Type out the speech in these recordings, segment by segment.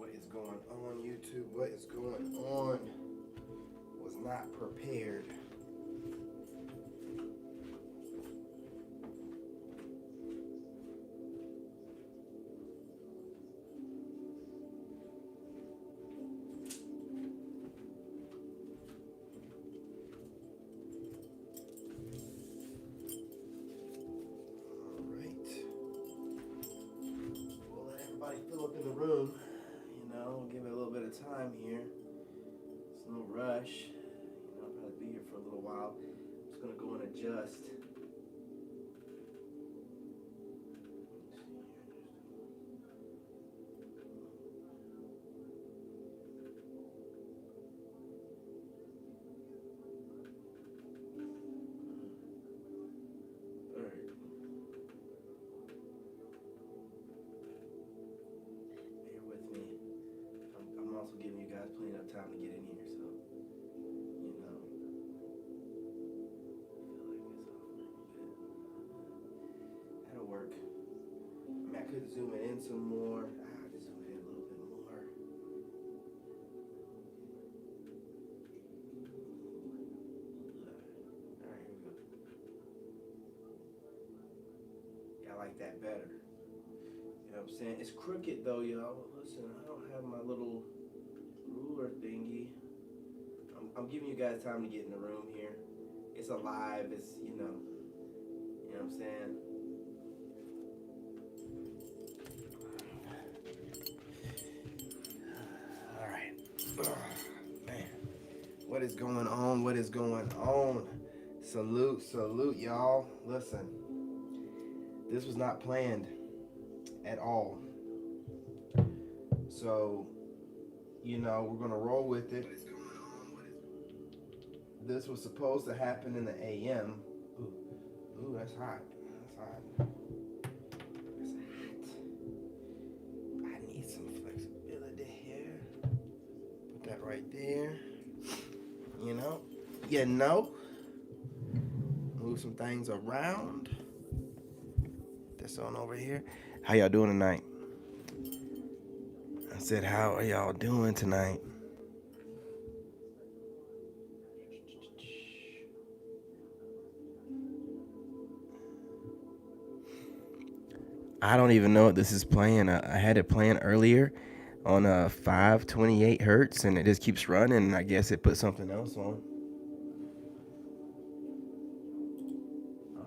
What is going on, YouTube? What is going on? Was not prepared. Fill up in the room, give it a little bit of time here. It's no rush. I'll probably be here for a little while. I'm just gonna go and adjust. Also giving you guys plenty of time to get in here, so feel like it's off a little bit. That'll work. I could zoom it in some more. Just zoom it in a little bit more. All right, here we go. Yeah, I like that better. You know what I'm saying? It's crooked though, y'all. Listen, I don't have my little ruler thingy. I'm giving you guys time to get in the room here. It's alive. It's you know what I'm saying. All right, man. What is going on? What is going on? Salute, y'all. Listen, this was not planned at all. So, we're gonna roll with it. This was supposed to happen in the AM. Ooh, that's hot. That's hot. I need some flexibility here. Put that right there. Move some things around. Put this on over here. How y'all doing tonight? I said, how are y'all doing tonight? I don't even know what this is playing. I had it playing earlier on 528 hertz, and it just keeps running. I guess it put something else on.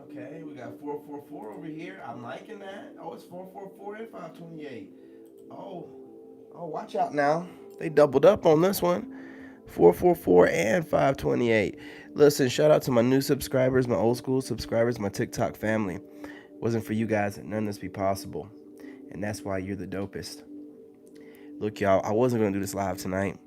Okay, we got 444 over here. I'm liking that. Oh, it's 444 and 528. Oh, watch out now. They doubled up on this one. 444 and 528. Listen, shout out to my new subscribers, my old school subscribers, my TikTok family. Wasn't for you guys, none of this be possible. And that's why you're the dopest. Look, y'all, I wasn't going to do this live tonight.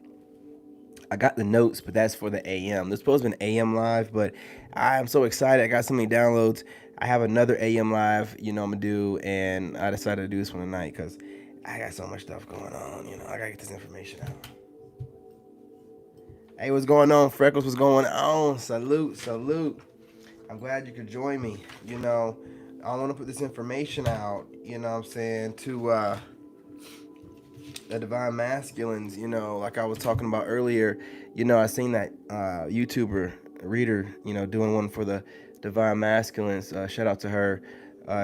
I got the notes, but that's for the AM. This supposed to be an AM live, but I'm so excited. I got so many downloads. I have another AM live, I'm going to do, and I decided to do this one tonight because I got so much stuff going on. I got to get this information out. Hey, what's going on, Freckles? What's going on? Salute. I'm glad you could join me. I want to put this information out, to the divine masculines, like I was talking about earlier. I seen that YouTuber reader, doing one for the divine masculines. Shout out to her.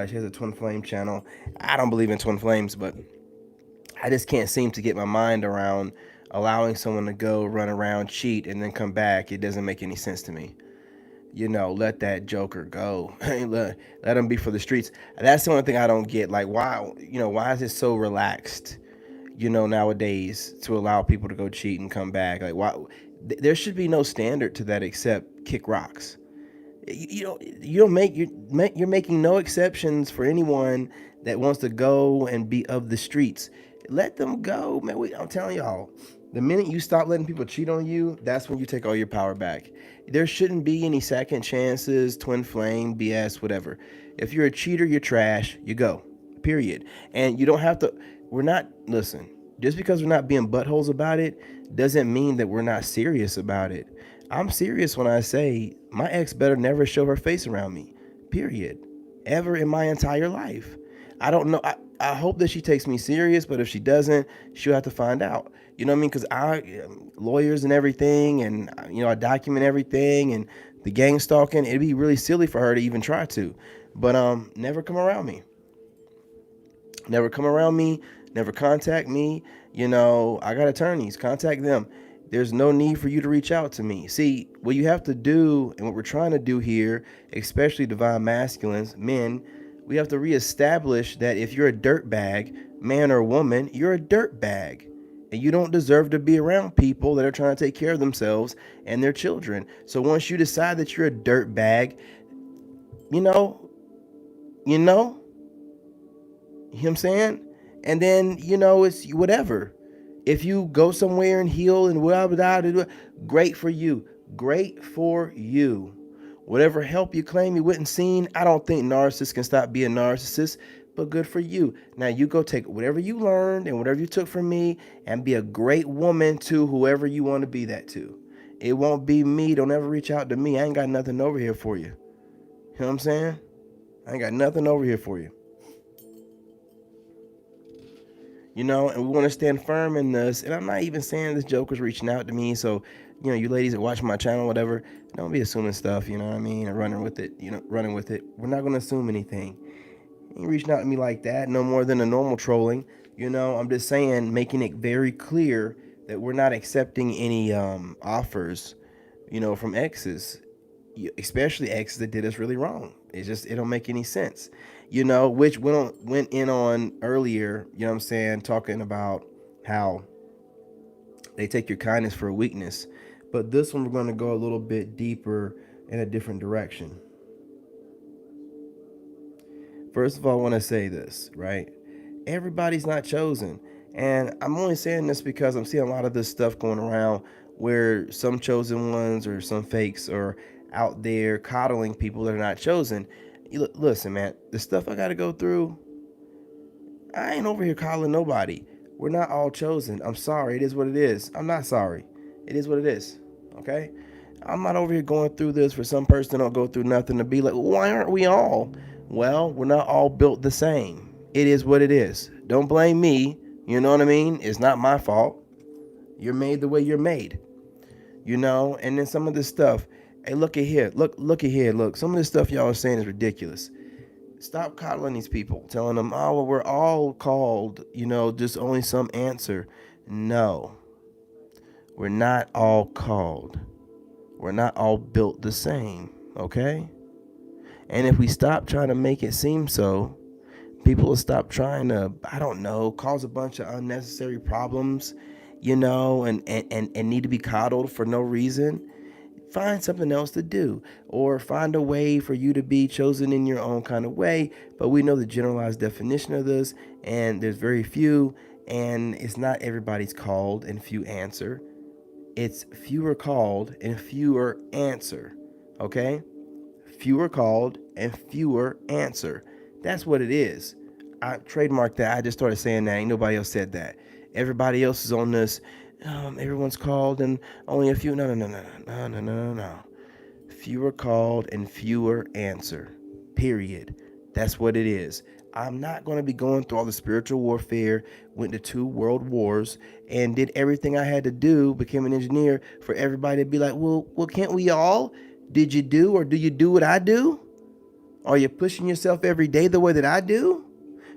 She has a twin flame channel. I don't believe in twin flames, but I just can't seem to get my mind around allowing someone to go run around, cheat, and then come back. It doesn't make any sense to me. Let that joker go. let him be for the streets. That's the only thing I don't get. Like, why, why is it so relaxed, nowadays to allow people to go cheat and come back? Like, why? There should be no standard to that except kick rocks. You're making no exceptions for anyone that wants to go and be of the streets. Let them go, man. I'm telling y'all, the minute you stop letting people cheat on you, that's when you take all your power back. There shouldn't be any second chances, twin flame, BS, whatever. If you're a cheater, you're trash. You go, period. And you don't have to. Listen, just because we're not being buttholes about it doesn't mean that we're not serious about it. I'm serious when I say my ex better never show her face around me, period, ever in my entire life. I don't know. I hope that she takes me serious, but if she doesn't, she'll have to find out. You know what I mean? Because lawyers and everything, and I document everything, and the gang stalking. It'd be really silly for her to even try to. But never come around me. Never come around me. Never contact me. I got attorneys. Contact them. There's no need for you to reach out to me. See, what you have to do, and what we're trying to do here, especially divine masculines, men, we have to reestablish that if you're a dirtbag, man or woman, you're a dirtbag. And you don't deserve to be around people that are trying to take care of themselves and their children. So once you decide that you're a dirtbag, you know, you know, you know what I'm saying? And then, it's whatever. If you go somewhere and heal and blah, blah, blah, blah, great for you. Great for you. Whatever help you claim you wouldn't seen, I don't think narcissists can stop being narcissists, but good for you. Now you go take whatever you learned and whatever you took from me and be a great woman to whoever you want to be that to. It won't be me. Don't ever reach out to me. I ain't got nothing over here for you. You know what I'm saying? I ain't got nothing over here for you. And we want to stand firm in this. And I'm not even saying this joker's reaching out to me. So, you ladies that watch my channel, whatever, don't be assuming stuff, you know what I mean? And running with it. We're not going to assume anything. He ain't reaching out to me like that, no more than a normal trolling. I'm just saying, making it very clear that we're not accepting any offers, from exes, especially exes that did us really wrong. It don't make any sense. Which went in on earlier, talking about how they take your kindness for a weakness. But this one, we're going to go a little bit deeper in a different direction. First of all, I want to say this, right? Everybody's not chosen. And I'm only saying this because I'm seeing a lot of this stuff going around where some chosen ones or some fakes are out there coddling people that are not chosen. Listen, man, the stuff I got to go through, I ain't over here coddling nobody. We're not all chosen. I'm sorry. It is what it is. I'm not sorry. It is what it is. Okay? I'm not over here going through this for some person that don't go through nothing to be like, why aren't we all? Well, we're not all built the same. It is what it is. Don't blame me. You know what I mean? It's not my fault. You're made the way you're made. And then some of this stuff. Hey, look at here. Look at here. Look, some of this stuff y'all are saying is ridiculous. Stop coddling these people, telling them, oh, well, we're all called, just only some answer. No, we're not all called. We're not all built the same, okay? And if we stop trying to make it seem so, people will stop trying to, I don't know, cause a bunch of unnecessary problems, and need to be coddled for no reason. Find something else to do, or find a way for you to be chosen in your own kind of way. But we know the generalized definition of this, and there's very few, and it's not everybody's called and few answer. It's fewer called and fewer answer. Okay? Fewer called and fewer answer. That's what it is. I trademarked that. I just started saying that. Ain't nobody else said that. Everybody else is on this. Everyone's called and only a few. No. Fewer called and fewer answer. Period. That's what it is. I'm not going to be going through all the spiritual warfare, went to 2 world wars, and did everything I had to do, became an engineer, for everybody to be like, well, can't we all? Did you do, or do you do what I do? Are you pushing yourself every day the way that I do?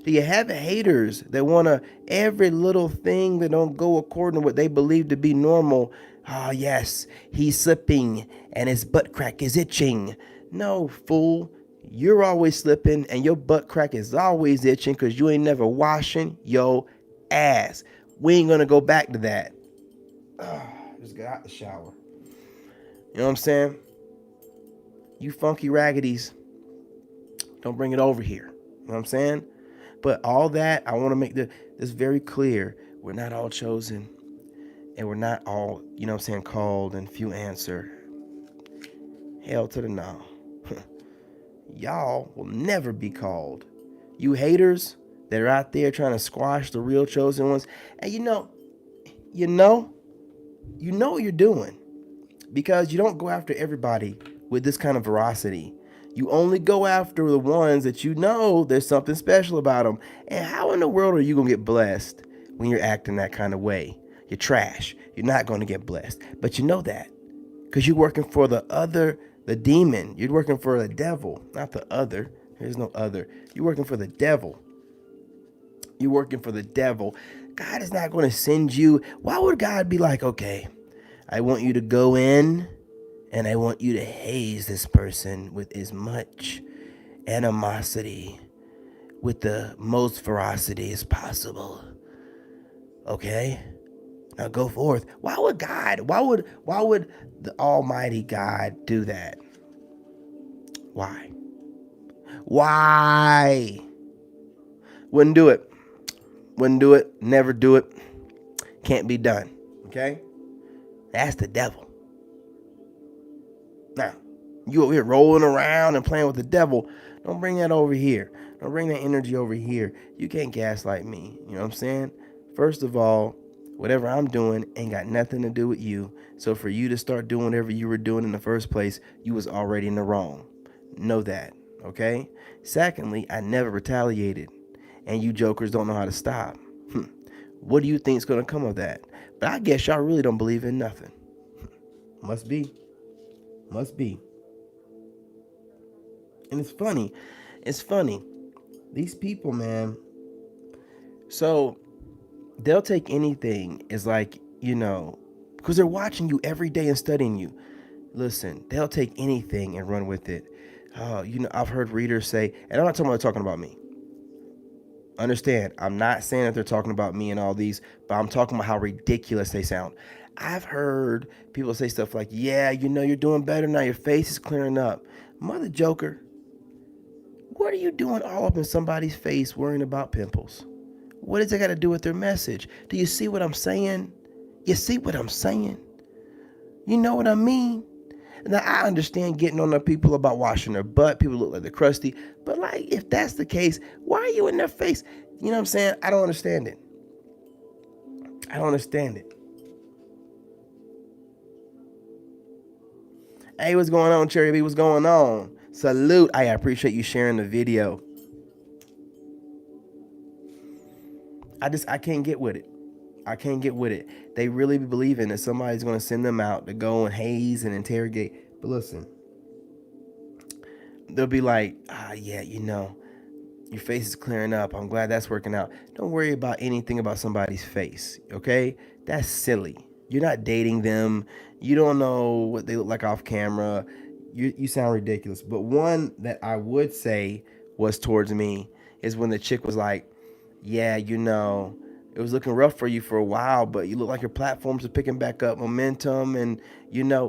Do you have haters that want to every little thing that don't go according to what they believe to be normal? Ah, yes, he's slipping and his butt crack is itching. No, fool. You're always slipping and your butt crack is always itching because you ain't never washing your ass. We ain't going to go back to that. Just got out the shower. You know what I'm saying? You funky raggedies, don't bring it over here. You know what I'm saying? But all that, I want to make this very clear. We're not all chosen. And we're not all, called and few answer. Hell to the no. Y'all will never be called. You haters that are out there trying to squash the real chosen ones. And you know what you're doing. Because you don't go after everybody with this kind of veracity. You only go after the ones that you know there's something special about them. And how in the world are you going to get blessed when you're acting that kind of way? You're trash. You're not going to get blessed. But you know that because you're working for the demon. You're working for the devil, not the other. There's no other. You're working for the devil. You're working for the devil. God is not going to send you. Why would God be like, okay, I want you to go in and I want you to haze this person with as much animosity, with the most ferocity as possible. Okay? Now go forth. Why would the Almighty God do that? Why? Why? Wouldn't do it. Wouldn't do it. Never do it. Can't be done. Okay? That's the devil. Now, you over here rolling around and playing with the devil. Don't bring that over here. Don't bring that energy over here. You can't gaslight me. You know what I'm saying? First of all, whatever I'm doing ain't got nothing to do with you. So for you to start doing whatever you were doing in the first place, you was already in the wrong. Know that, okay? Secondly, I never retaliated. And you jokers don't know how to stop. What do you think is going to come of that? But I guess y'all really don't believe in nothing. Must be. Must be. And it's funny. It's funny. These people, man. So they'll take anything as like, because they're watching you every day and studying you. Listen, they'll take anything and run with it. I've heard readers say, and I'm not talking about me. Understand, I'm not saying that they're talking about me and all these, but I'm talking about how ridiculous they sound. I've heard people say stuff like, yeah, you're doing better now. Your face is clearing up. Mother joker, what are you doing all up in somebody's face worrying about pimples? What does that got to do with their message? Do you see what I'm saying? You see what I'm saying? You know what I mean? Now, I understand getting on the people about washing their butt. People look like they're crusty. But, like, if that's the case, why are you in their face? You know what I'm saying? I don't understand it. I don't understand it. Hey, what's going on, Cherry B? What's going on? Salute. I appreciate you sharing the video. I can't get with it. I can't get with it. They really be believing that somebody's going to send them out to go and haze and interrogate. But listen, they'll be like, yeah, your face is clearing up. I'm glad that's working out. Don't worry about anything about somebody's face, okay? That's silly. You're not dating them. You don't know what they look like off camera. You sound ridiculous. But one that I would say was towards me is when the chick was like, yeah, it was looking rough for you for a while, but you look like your platforms are picking back up momentum. And,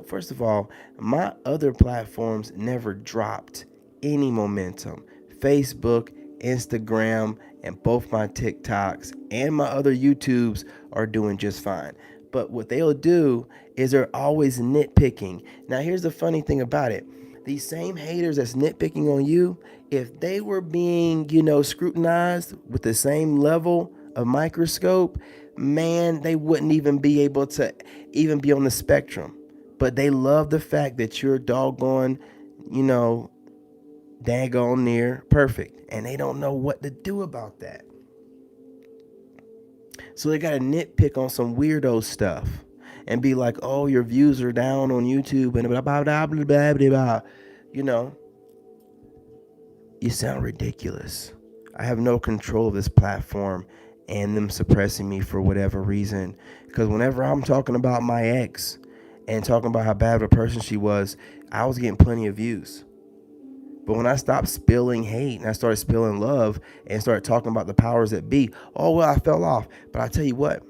first of all, my other platforms never dropped any momentum. Facebook, Instagram, and both my TikToks and my other YouTubes are doing just fine. But what they'll do is they're always nitpicking. Now, here's the funny thing about it. These same haters that's nitpicking on you, if they were being, scrutinized with the same level of microscope, man, they wouldn't even be able to even be on the spectrum. But they love the fact that you're doggone, daggone near perfect. And they don't know what to do about that. So they got to nitpick on some weirdo stuff and be like, oh, your views are down on YouTube and blah, blah, blah, blah, blah, blah, blah. You sound ridiculous. I have no control of this platform and them suppressing me for whatever reason. Because whenever I'm talking about my ex and talking about how bad of a person she was, I was getting plenty of views. But when I stopped spilling hate and I started spilling love and started talking about the powers that be, oh, well, I fell off. But I tell you what,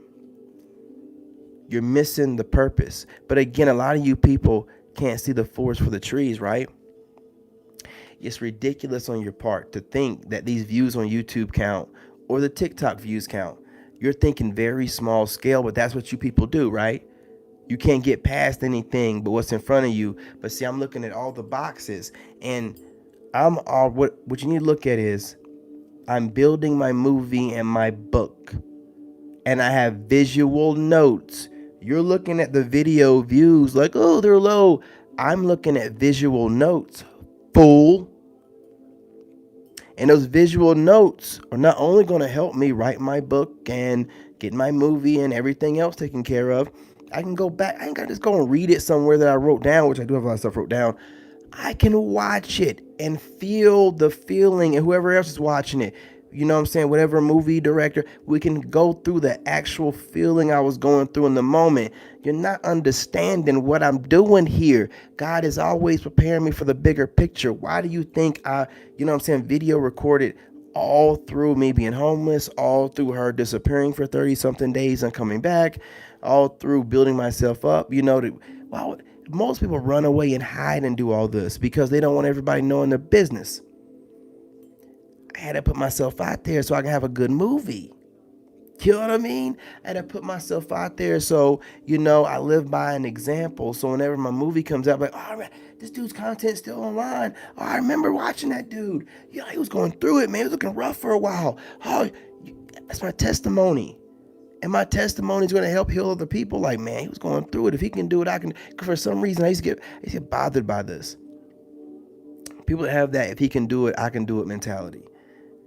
you're missing the purpose. But again, a lot of you people can't see the forest for the trees, right? It's ridiculous on your part to think that these views on YouTube count or the TikTok views count. You're thinking very small scale, but that's what you people do, right? You can't get past anything but what's in front of you. But see, I'm looking at all the boxes, and what you need to look at is I'm building my movie and my book, and I have visual notes. You're looking at the video views like, oh, they're low. I'm looking at visual notes fool. And those visual notes are not only going to help me write my book and get my movie and everything else taken care of. I can go back. I ain't got to just go and read it somewhere that I wrote down, which I do have a lot of stuff wrote down. I can watch it and feel the feeling, and whoever else is watching it, you know what I'm saying, whatever movie director, we can go through the actual feeling I was going through in the moment. You're not understanding what I'm doing here. God is always preparing me for the bigger picture. Why do you think you know what I'm saying, video recorded all through me being homeless, all through her disappearing for 30 something days and coming back, all through building myself up, well, most people run away and hide and do all this because they don't want everybody knowing their business. I had to put myself out there so I can have a good movie. You know what I mean? I had to put myself out there so, I live by an example. So whenever my movie comes out, I'm like, all right, this dude's content's still online. Oh, I remember watching that dude. Yeah, he was going through it, man. He was looking rough for a while. Oh, that's my testimony. And my testimony is going to help heal other people. Like, man, he was going through it. If he can do it, I can. For some reason, I used to get bothered by this. People that have that, if he can do it, I can do it mentality.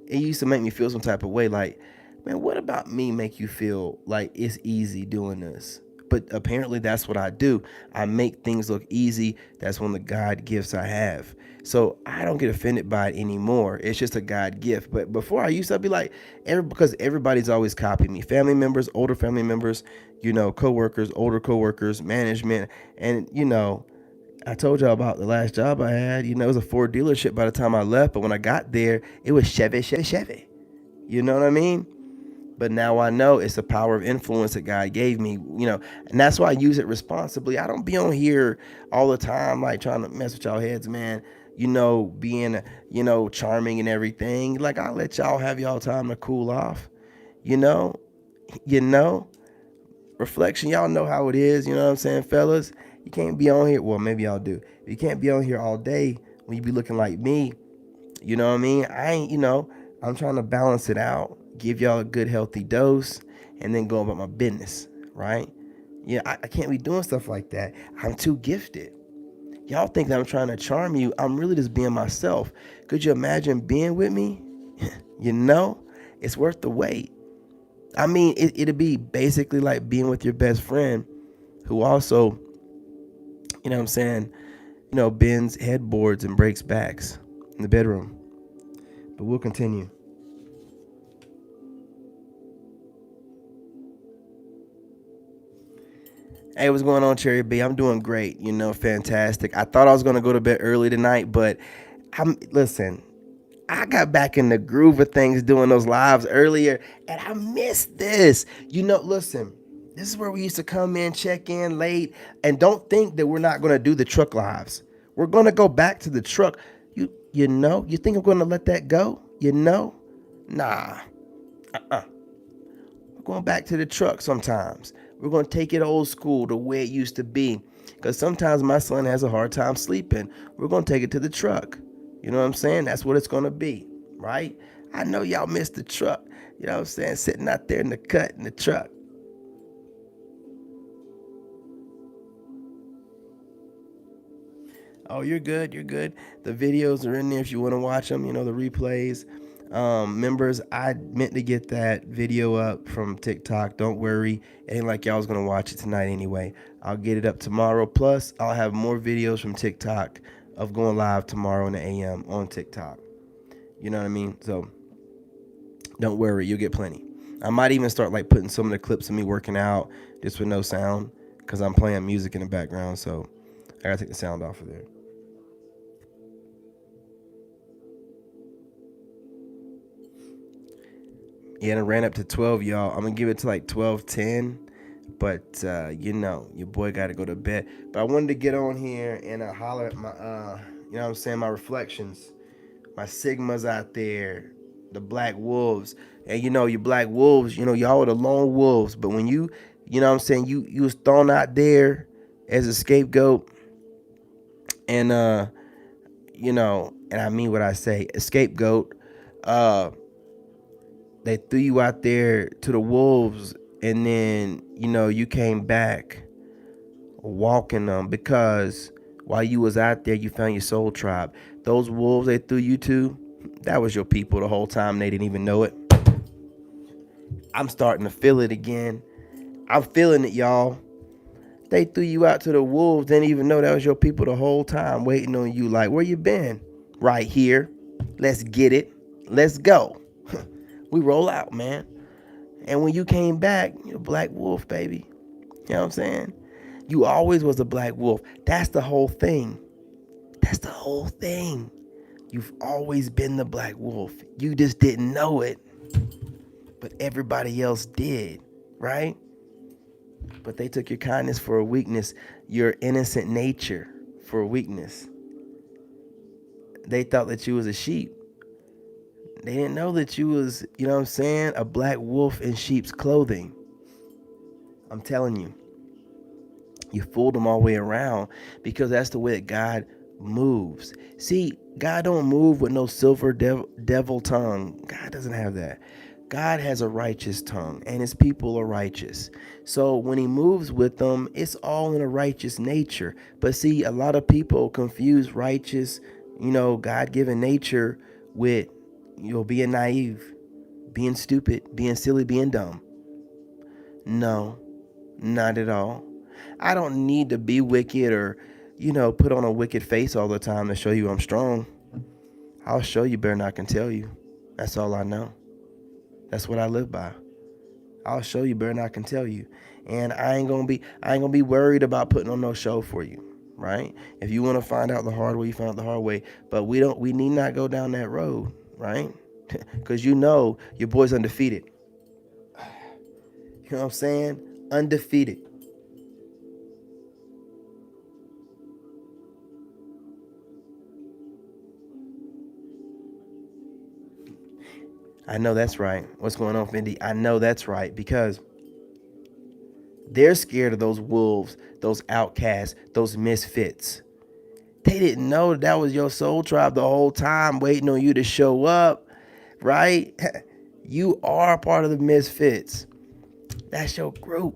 It used to make me feel some type of way. Like, man, what about me make you feel like it's easy doing this? But apparently that's what I do. I make things look easy. That's one of the God gifts I have. So I don't get offended by it anymore. It's just a God gift. But before I used to be like, because everybody's always copying me. Family members, older family members, coworkers, older coworkers, management. And, I told y'all about the last job I had. It was a Ford dealership by the time I left. But when I got there, it was Chevy, Chevy, Chevy. You know what I mean? But now I know it's the power of influence that God gave me, and that's why I use it responsibly. I don't be on here all the time, like trying to mess with y'all heads, man, being, charming and everything. Like, I'll let y'all have y'all time to cool off, you know, reflection. Y'all know how it is. You know what I'm saying, fellas? You can't be on here. Well, maybe y'all do. You can't be on here all day when you be looking like me. You know what I mean? I ain't, I'm trying to balance it out, give y'all a good healthy dose, and then go about my business, right? Yeah, I can't be doing stuff like that. I'm too gifted. Y'all think that I'm trying to charm you. I'm really just being myself. Could you imagine being with me? It's worth the wait. I mean, it'd be basically like being with your best friend who also, you know what I'm saying, bends headboards and breaks backs in the bedroom. But we'll continue. Hey, what's going on, Cherry B? I'm doing great, fantastic. I thought I was going to go to bed early tonight, but listen, I got back in the groove of things doing those lives earlier, and I missed this. Listen, this is where we used to come in, check in late, and don't think that we're not going to do the truck lives. We're going to go back to the truck. You think I'm going to let that go? Nah. We're going back to the truck sometimes. We're going to take it old school the way it used to be. Because sometimes my son has a hard time sleeping. We're going to take it to the truck. You know what I'm saying? That's what it's going to be, right? I know y'all missed the truck. You know what I'm saying? Sitting out there in the cut in the truck. Oh, you're good. You're good. The videos are in there if you want to watch them, the replays. Members, I meant to get that video up from TikTok. Don't worry. It ain't like y'all was going to watch it tonight anyway. I'll get it up tomorrow. Plus, I'll have more videos from TikTok of going live tomorrow in the AM on TikTok. You know what I mean? So don't worry. You'll get plenty. I might even start like putting some of the clips of me working out just with no sound because I'm playing music in the background. So I got to take the sound off of there. Yeah, and it ran up to 12, y'all. I'm going to give it to like 12:10. But, your boy got to go to bed. But I wanted to get on here and holler at my, my reflections. My Sigmas out there. The black wolves. And, your black wolves, y'all are the lone wolves. But when you was thrown out there as a scapegoat. And, and I mean what I say. A scapegoat. They threw you out there to the wolves, and then, you came back walking them because while you was out there, you found your soul tribe. those wolves they threw you to, that was your people the whole time. They didn't even know it. I'm starting to feel it again. I'm feeling it, y'all. They threw you out to the wolves, didn't even know that was your people the whole time, waiting on you like, where you been? Right here. Let's get it. Let's go. We roll out, man. And when you came back, you're a black wolf, baby. You know what I'm saying? You always was a black wolf. That's the whole thing. That's the whole thing. You've always been the black wolf. You just didn't know it. But everybody else did, right? But they took your kindness for a weakness, your innocent nature for a weakness. They thought that you was a sheep. They didn't know that you was, you know what I'm saying, a black wolf in sheep's clothing. I'm telling you. You fooled them all the way around because that's the way that God moves. See, God don't move with no silver devil tongue. God doesn't have that. God has a righteous tongue and his people are righteous. So when he moves with them, it's all in a righteous nature. But see, a lot of people confuse righteous, God-given nature with, being naive, being stupid, being silly, being dumb. No, not at all. I don't need to be wicked or, put on a wicked face all the time to show you I'm strong. I'll show you better than I can tell you. That's all I know. That's what I live by. I'll show you better than I can tell you. And I ain't gonna be worried about putting on no show for you, right? If you want to find out the hard way, you find out the hard way. But we need not go down that road, right? Because your boy's undefeated. You know what I'm saying? Undefeated. I know that's right. What's going on, Fendi? I know that's right because they're scared of those wolves, those outcasts, those misfits. They didn't know that was your soul tribe the whole time waiting on you to show up, right? You are part of the misfits. That's your group.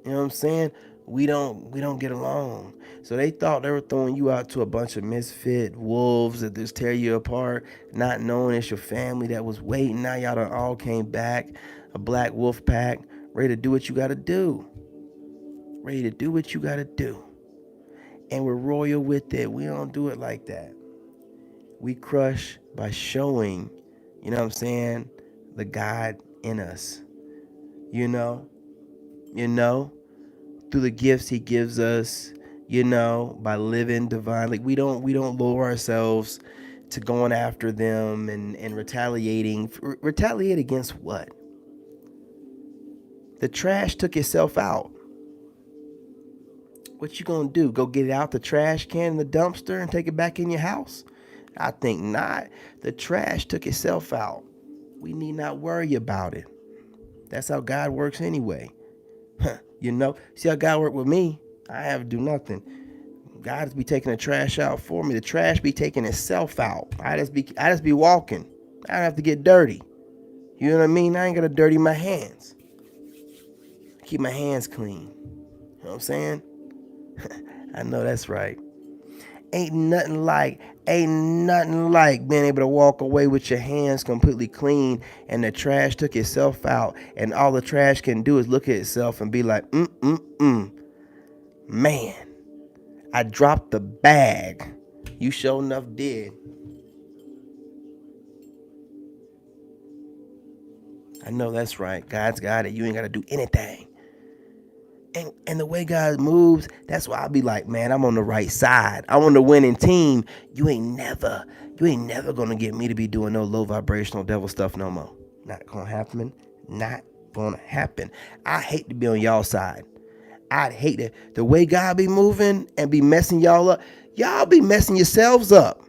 You know what I'm saying? We don't get along. So they thought they were throwing you out to a bunch of misfit wolves that just tear you apart, not knowing it's your family that was waiting. Now y'all done all came back, a black wolf pack, ready to do what you gotta do. Ready to do what you gotta do. And we're royal with it. We don't do it like that. We crush by showing, you know what I'm saying, the God in us. You know, through the gifts he gives us, by living divinely. We don't lower ourselves to going after them and retaliating. Retaliate against what? The trash took itself out. What you gonna do? Go get it out the trash can in the dumpster and take it back in your house? I think not. The trash took itself out. We need not worry about it. That's how God works anyway. See how God worked with me? I have to do nothing. God just be taking the trash out for me. The trash be taking itself out. I just be walking. I don't have to get dirty. You know what I mean? I ain't gotta dirty my hands. Keep my hands clean. You know what I'm saying? I know that's right. Ain't nothing like being able to walk away with your hands completely clean and the trash took itself out and all the trash can do is look at itself and be like, man, I dropped the bag. You sure enough did. I know that's right. God's got it. You ain't got to do anything. And the way God moves, that's why I'll be like, man, I'm on the right side. I'm on the winning team. You ain't never gonna get me to be doing no low vibrational devil stuff no more. Not gonna happen. Not gonna happen. I hate to be on y'all side. I'd hate it. The way God be moving and be messing y'all up, y'all be messing yourselves up.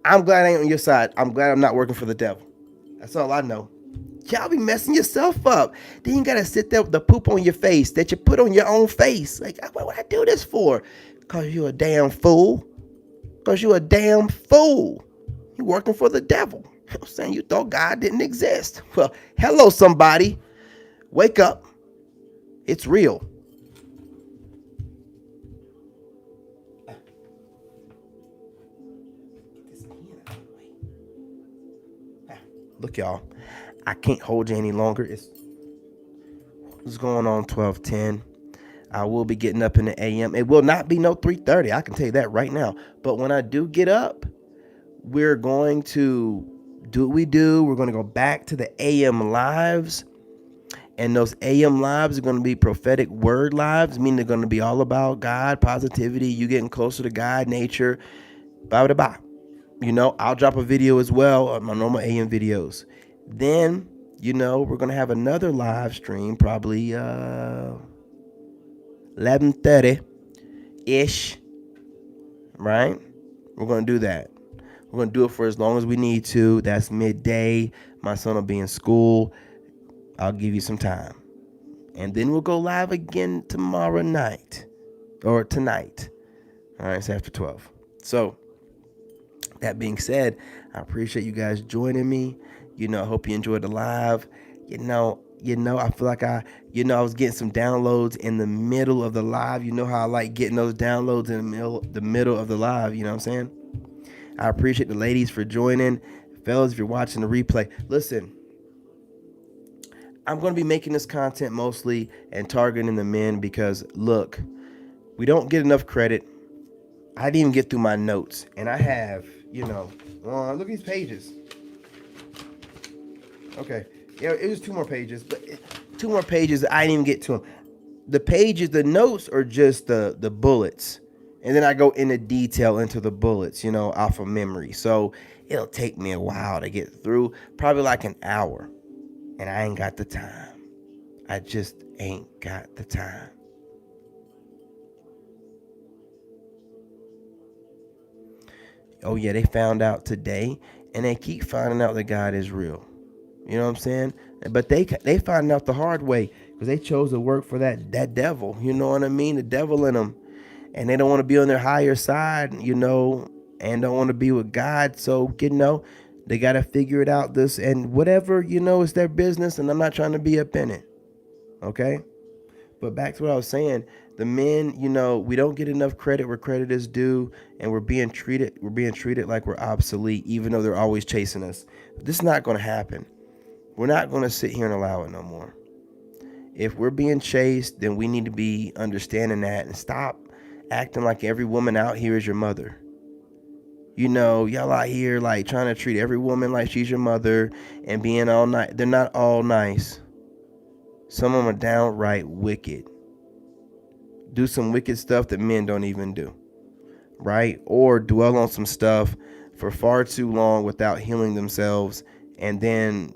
I'm glad I ain't on your side. I'm glad I'm not working for the devil. That's all I know. Y'all be messing yourself up. Then you gotta sit there with the poop on your face that you put on your own face. Like, what would I do this for? Cause you a damn fool. Cause you a damn fool. You working for the devil. I'm saying you thought God didn't exist. Well, hello somebody. Wake up. It's real. Look, y'all, I can't hold you any longer. It's going on 12:10. I will be getting up in the AM. It will not be no 3:30. I can tell you that right now. But when I do get up, we're going to do what we do. We're going to go back to the AM lives. And those AM lives are going to be prophetic word lives, meaning they're going to be all about God, positivity, you getting closer to God, nature, blah, blah, blah. I'll drop a video as well on my normal AM videos. Then, we're going to have another live stream, probably 11:30-ish, right? We're going to do that. We're going to do it for as long as we need to. That's midday. My son will be in school. I'll give you some time. And then we'll go live again tomorrow night. Or tonight. All right, it's after 12. So, that being said, I appreciate you guys joining me. I hope you enjoyed the live. I feel like I was getting some downloads in the middle of the live. You know how I like getting those downloads in the middle of the live. You know what I'm saying? I appreciate the ladies for joining. Fellas, if you're watching the replay, listen, I'm going to be making this content mostly and targeting the men because, look, we don't get enough credit. I didn't even get through my notes, and I have, look at these pages. Okay, yeah, it was 2 more pages, but 2 more pages, I didn't even get to them. The pages, the notes are just the bullets, and then I go into detail into the bullets, off of memory. So it'll take me a while to get through, probably like an hour, and I ain't got the time. I just ain't got the time. Oh, yeah, they found out today, and they keep finding out that God is real. You know what I'm saying? But they find out the hard way because they chose to work for that devil. You know what I mean? The devil in them. And they don't want to be on their higher side, and don't want to be with God. So, they got to figure it out. This and whatever, it's their business, and I'm not trying to be up in it. Okay? But back to what I was saying, the men, we don't get enough credit where credit is due, and we're being treated like we're obsolete, even though they're always chasing us. This is not going to happen. We're not going to sit here and allow it no more. If we're being chased, then we need to be understanding that and stop acting like every woman out here is your mother. Y'all out here like trying to treat every woman like she's your mother and being all nice. They're not all nice. Some of them are downright wicked. Do some wicked stuff that men don't even do, right? Or dwell on some stuff for far too long without healing themselves, and then,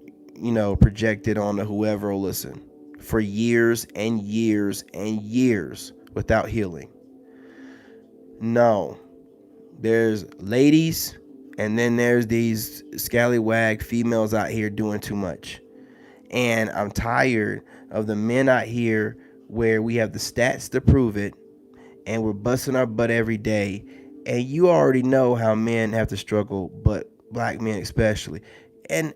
project it on to whoever will listen for years and years and years without healing. No. There's ladies, and then there's these scallywag females out here doing too much. And I'm tired of the men out here where we have the stats to prove it, and we're busting our butt every day. And you already know how men have to struggle, but black men especially. And,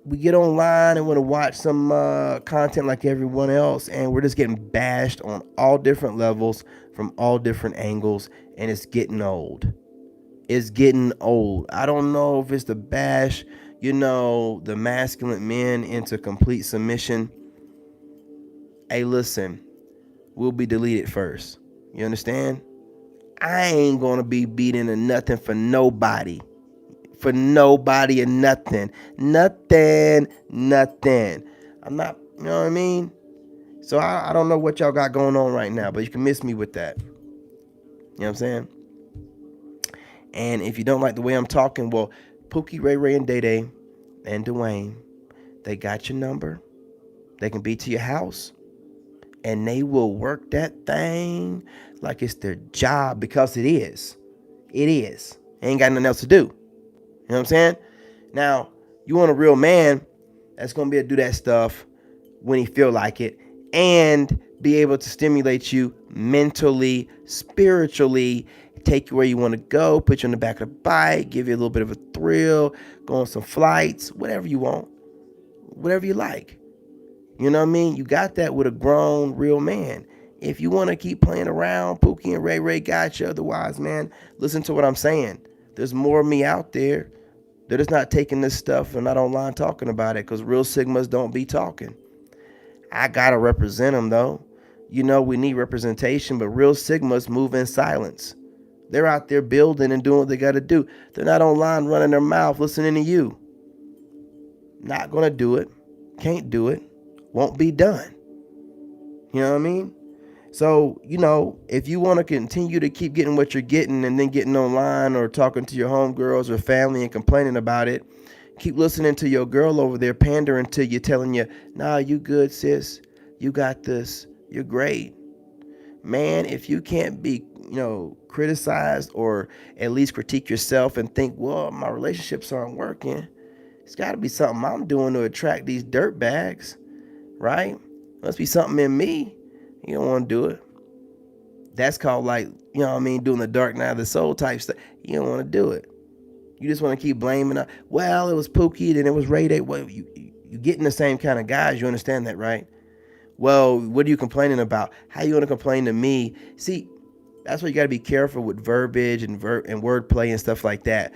we get online and want to watch some content like everyone else, and we're just getting bashed on all different levels from all different angles, and it's getting old. It's getting old. I don't know if it's the bash, the masculine men into complete submission. Hey, listen, we'll be deleted first. You understand? I ain't going to be beating or nothing for nobody. For nobody or nothing. Nothing. I'm not, you know what I mean? So I don't know what y'all got going on right now, but you can miss me with that. You know what I'm saying? And if you don't like the way I'm talking, well, Pookie, Ray Ray, and Day Day, and Dwayne, they got your number. They can be to your house, and they will work that thing like it's their job, because it is. It is. Ain't got nothing else to do. You know what I'm saying? Now, you want a real man that's going to be able to do that stuff when he feel like it, and be able to stimulate you mentally, spiritually, take you where you want to go, put you on the back of the bike, give you a little bit of a thrill, go on some flights, whatever you want, whatever you like. You know what I mean? You got that with a grown, real man. If you want to keep playing around, Pookie and Ray got you. Otherwise, man, listen to what I'm saying. There's more of me out there. They're just not taking this stuff and not online talking about it because real Sigmas don't be talking. I got to represent them, though. You know, we need representation, but real Sigmas move in silence. They're out there building and doing what they got to do. They're not online running their mouth listening to you. Not going to do it. Can't do it. Won't be done. You know what I mean? So, you know, if you want to continue to keep getting what you're getting and then getting online or talking to your homegirls or family and complaining about it, keep listening to your girl over there pandering to you, telling you, nah, you good, sis. You got this. You're great. Man, if you can't be, you know, criticized or at least critique yourself and think, well, my relationships aren't working, it's got to be something I'm doing to attract these dirt bags, right? Must be something in me. You don't want to do it. That's called, like, you know what I mean, doing the dark night of the soul type stuff. You don't want to do it. You just want to keep blaming. Well, it was Pookie, then it was Ray Day. Well, you getting the same kind of guys. You understand that, right? Well, what are you complaining about? How you going to complain to me? See, that's why you got to be careful with verbiage and wordplay and stuff like that.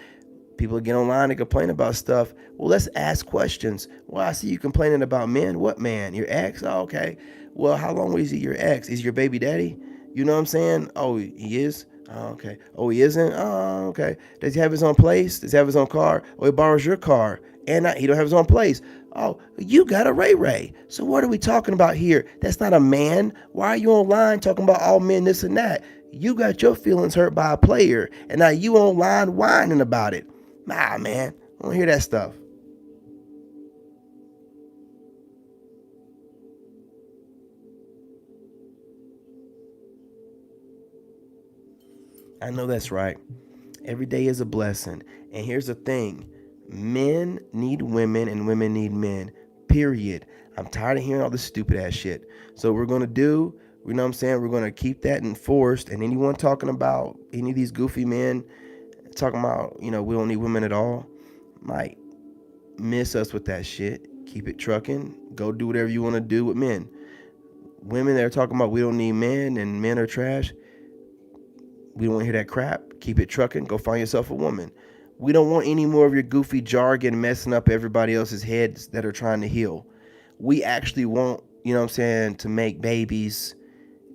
People get online and complain about stuff. Well, let's ask questions. Well, I see you complaining about men. What man? Your ex? Oh, okay. Well, how long was he your ex? Is he your baby daddy? You know what I'm saying? Oh, he is? Oh, okay. Oh, he isn't? Oh, okay. Does he have his own place? Does he have his own car? Oh, he borrows your car. And he don't have his own place. Oh, you got a Ray Ray. So what are we talking about here? That's not a man. Why are you online talking about all men this and that? You got your feelings hurt by a player. And now you online whining about it. Nah, man. I don't hear that stuff. I know that's right. Every day is a blessing. And here's the thing. Men need women and women need men. Period. I'm tired of hearing all this stupid ass shit. So we're going to do, you know what I'm saying? We're going to keep that enforced. And anyone talking about any of these goofy men talking about, you know, we don't need women at all, might miss us with that shit. Keep it trucking. Go do whatever you want to do with men. Women that are talking about we don't need men and men are trash, we don't want to hear that crap. Keep it trucking. Go find yourself a woman. We don't want any more of your goofy jargon messing up everybody else's heads that are trying to heal. We actually want, you know what I'm saying, to make babies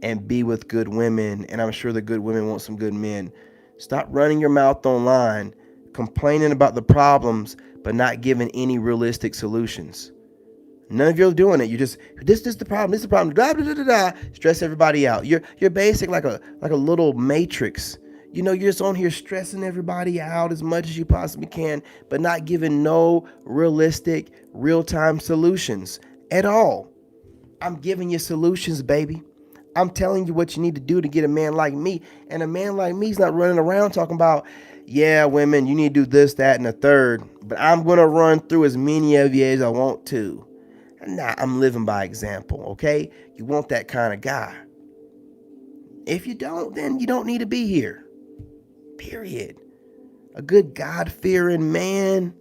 and be with good women. And I'm sure the good women want some good men. Stop running your mouth online, complaining about the problems, but not giving any realistic solutions. None of you are doing it. You just, this is the problem. This is the problem. Blah, blah, blah, blah, blah. Stress everybody out. You're basic like a little matrix. You know, you're just on here stressing everybody out as much as you possibly can, but not giving no realistic, real-time solutions at all. I'm giving you solutions, baby. I'm telling you what you need to do to get a man like me. And a man like me is not running around talking about, yeah, women, you need to do this, that, and the third. But I'm going to run through as many of you as I want to. Nah, I'm living by example, okay? You want that kind of guy. If you don't, then you don't need to be here. Period. A good God-fearing man,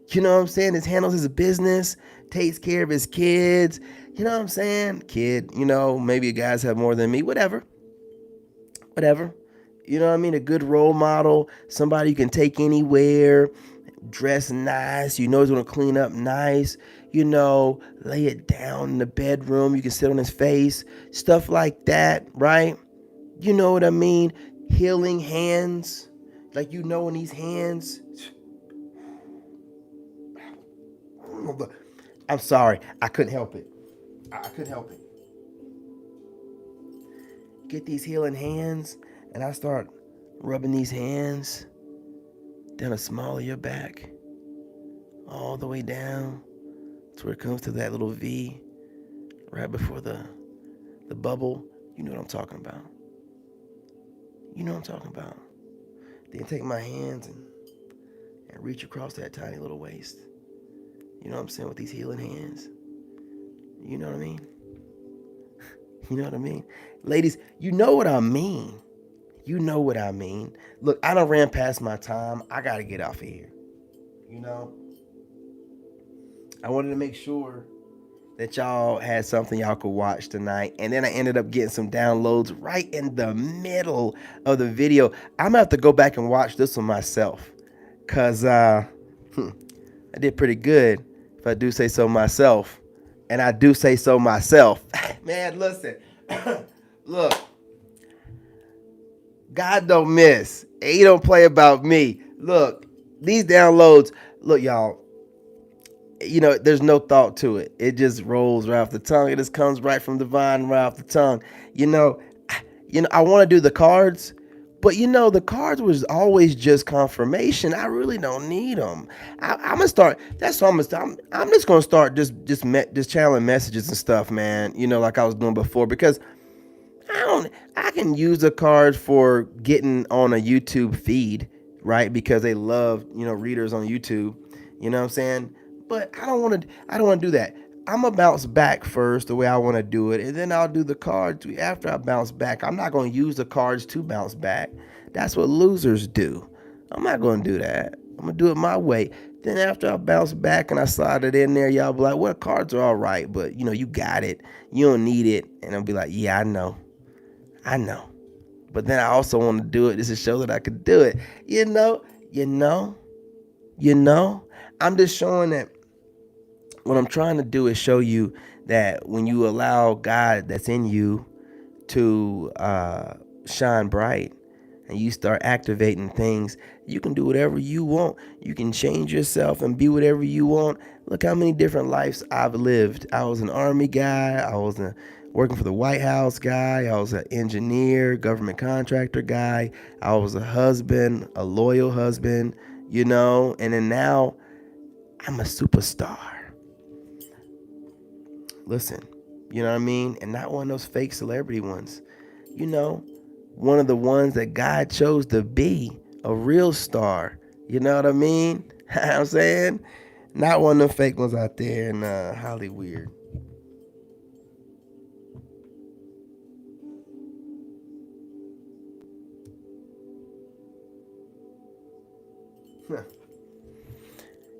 you know what I'm saying, that handles his business, takes care of his kids, you know what I'm saying? Kid, you know, maybe you guys have more than me, whatever. You know what I mean? A good role model, somebody you can take anywhere, dress nice, you know he's going to clean up nice, you know, lay it down in the bedroom, you can sit on his face, stuff like that, right? You know what I mean? Healing hands, like, you know, in these hands. I'm sorry, I couldn't help it. Get these healing hands, and I start rubbing these hands down the small of your back, all the way down to where it comes to that little V, right before the bubble. You know what I'm talking about. Then take my hands and reach across that tiny little waist. You know what I'm saying, with these healing hands. You know what I mean? You know what I mean? Ladies, you know what I mean. Look, I done ran past my time. I got to get off of here. You know? I wanted to make sure that y'all had something y'all could watch tonight. And then I ended up getting some downloads right in the middle of the video. I'm going to have to go back and watch this one myself. Because, I did pretty good, if I do say so myself. And I do say so myself. Man, listen. Look, God don't miss. He don't play about me. Look, these downloads, look, y'all, there's no thought to it. It just rolls right off the tongue. It just comes right from the vine, right off the tongue. I want to do the cards, but the cards was always just confirmation. I really don't need them. I'm gonna start. That's what I'm just gonna start just channeling messages and stuff, man. Like I was doing before, because I can use the cards for getting on a YouTube feed, right? Because they love, readers on YouTube. You know what I'm saying? But I don't want to do that. I'm gonna bounce back first the way I want to do it, and then I'll do the cards after I bounce back. I'm not gonna use the cards to bounce back. That's what losers do. I'm not gonna do that. I'm gonna do it my way. Then after I bounce back and I slide it in there, y'all be like, "Well, cards are all right, but you got it. You don't need it." And I'll be like, "Yeah, I know." But then I also want to do it just to show that I could do it. You know, you know, you know. I'm just showing that what I'm trying to do is show you that when you allow God that's in you to shine bright, and you start activating things, you can do whatever you want. You can change yourself and be whatever you want. Look how many different lives I've lived. I was an army guy. I was working for the White House guy. I was an engineer, government contractor guy. I was a husband, a loyal husband, and then now I'm a superstar. Listen, you know what I mean? And not one of those fake celebrity ones. One of the ones that God chose to be a real star. You know what I mean? I'm saying? Not one of them fake ones out there in Hollywood.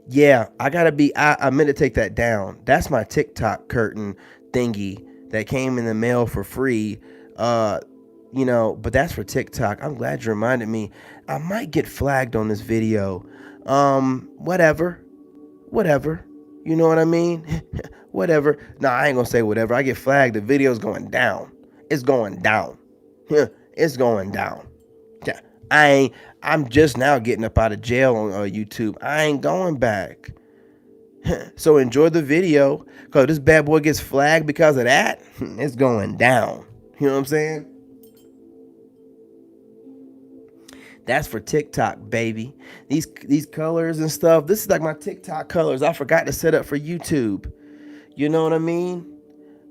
Yeah, I meant to take that down. That's my TikTok curtain thingy that came in the mail for free. But that's for TikTok. I'm glad you reminded me. I might get flagged on this video. Whatever. Whatever. You know what I mean? Whatever. Nah, I ain't gonna say whatever. I get flagged. The video's going down. It's going down. It's going down. Yeah. I'm just now getting up out of jail on YouTube. I ain't going back. So enjoy the video, because this bad boy gets flagged because of that. It's going down. You know what I'm saying? That's for TikTok, baby. These colors and stuff. This is like my TikTok colors. I forgot to set up for YouTube. You know what I mean?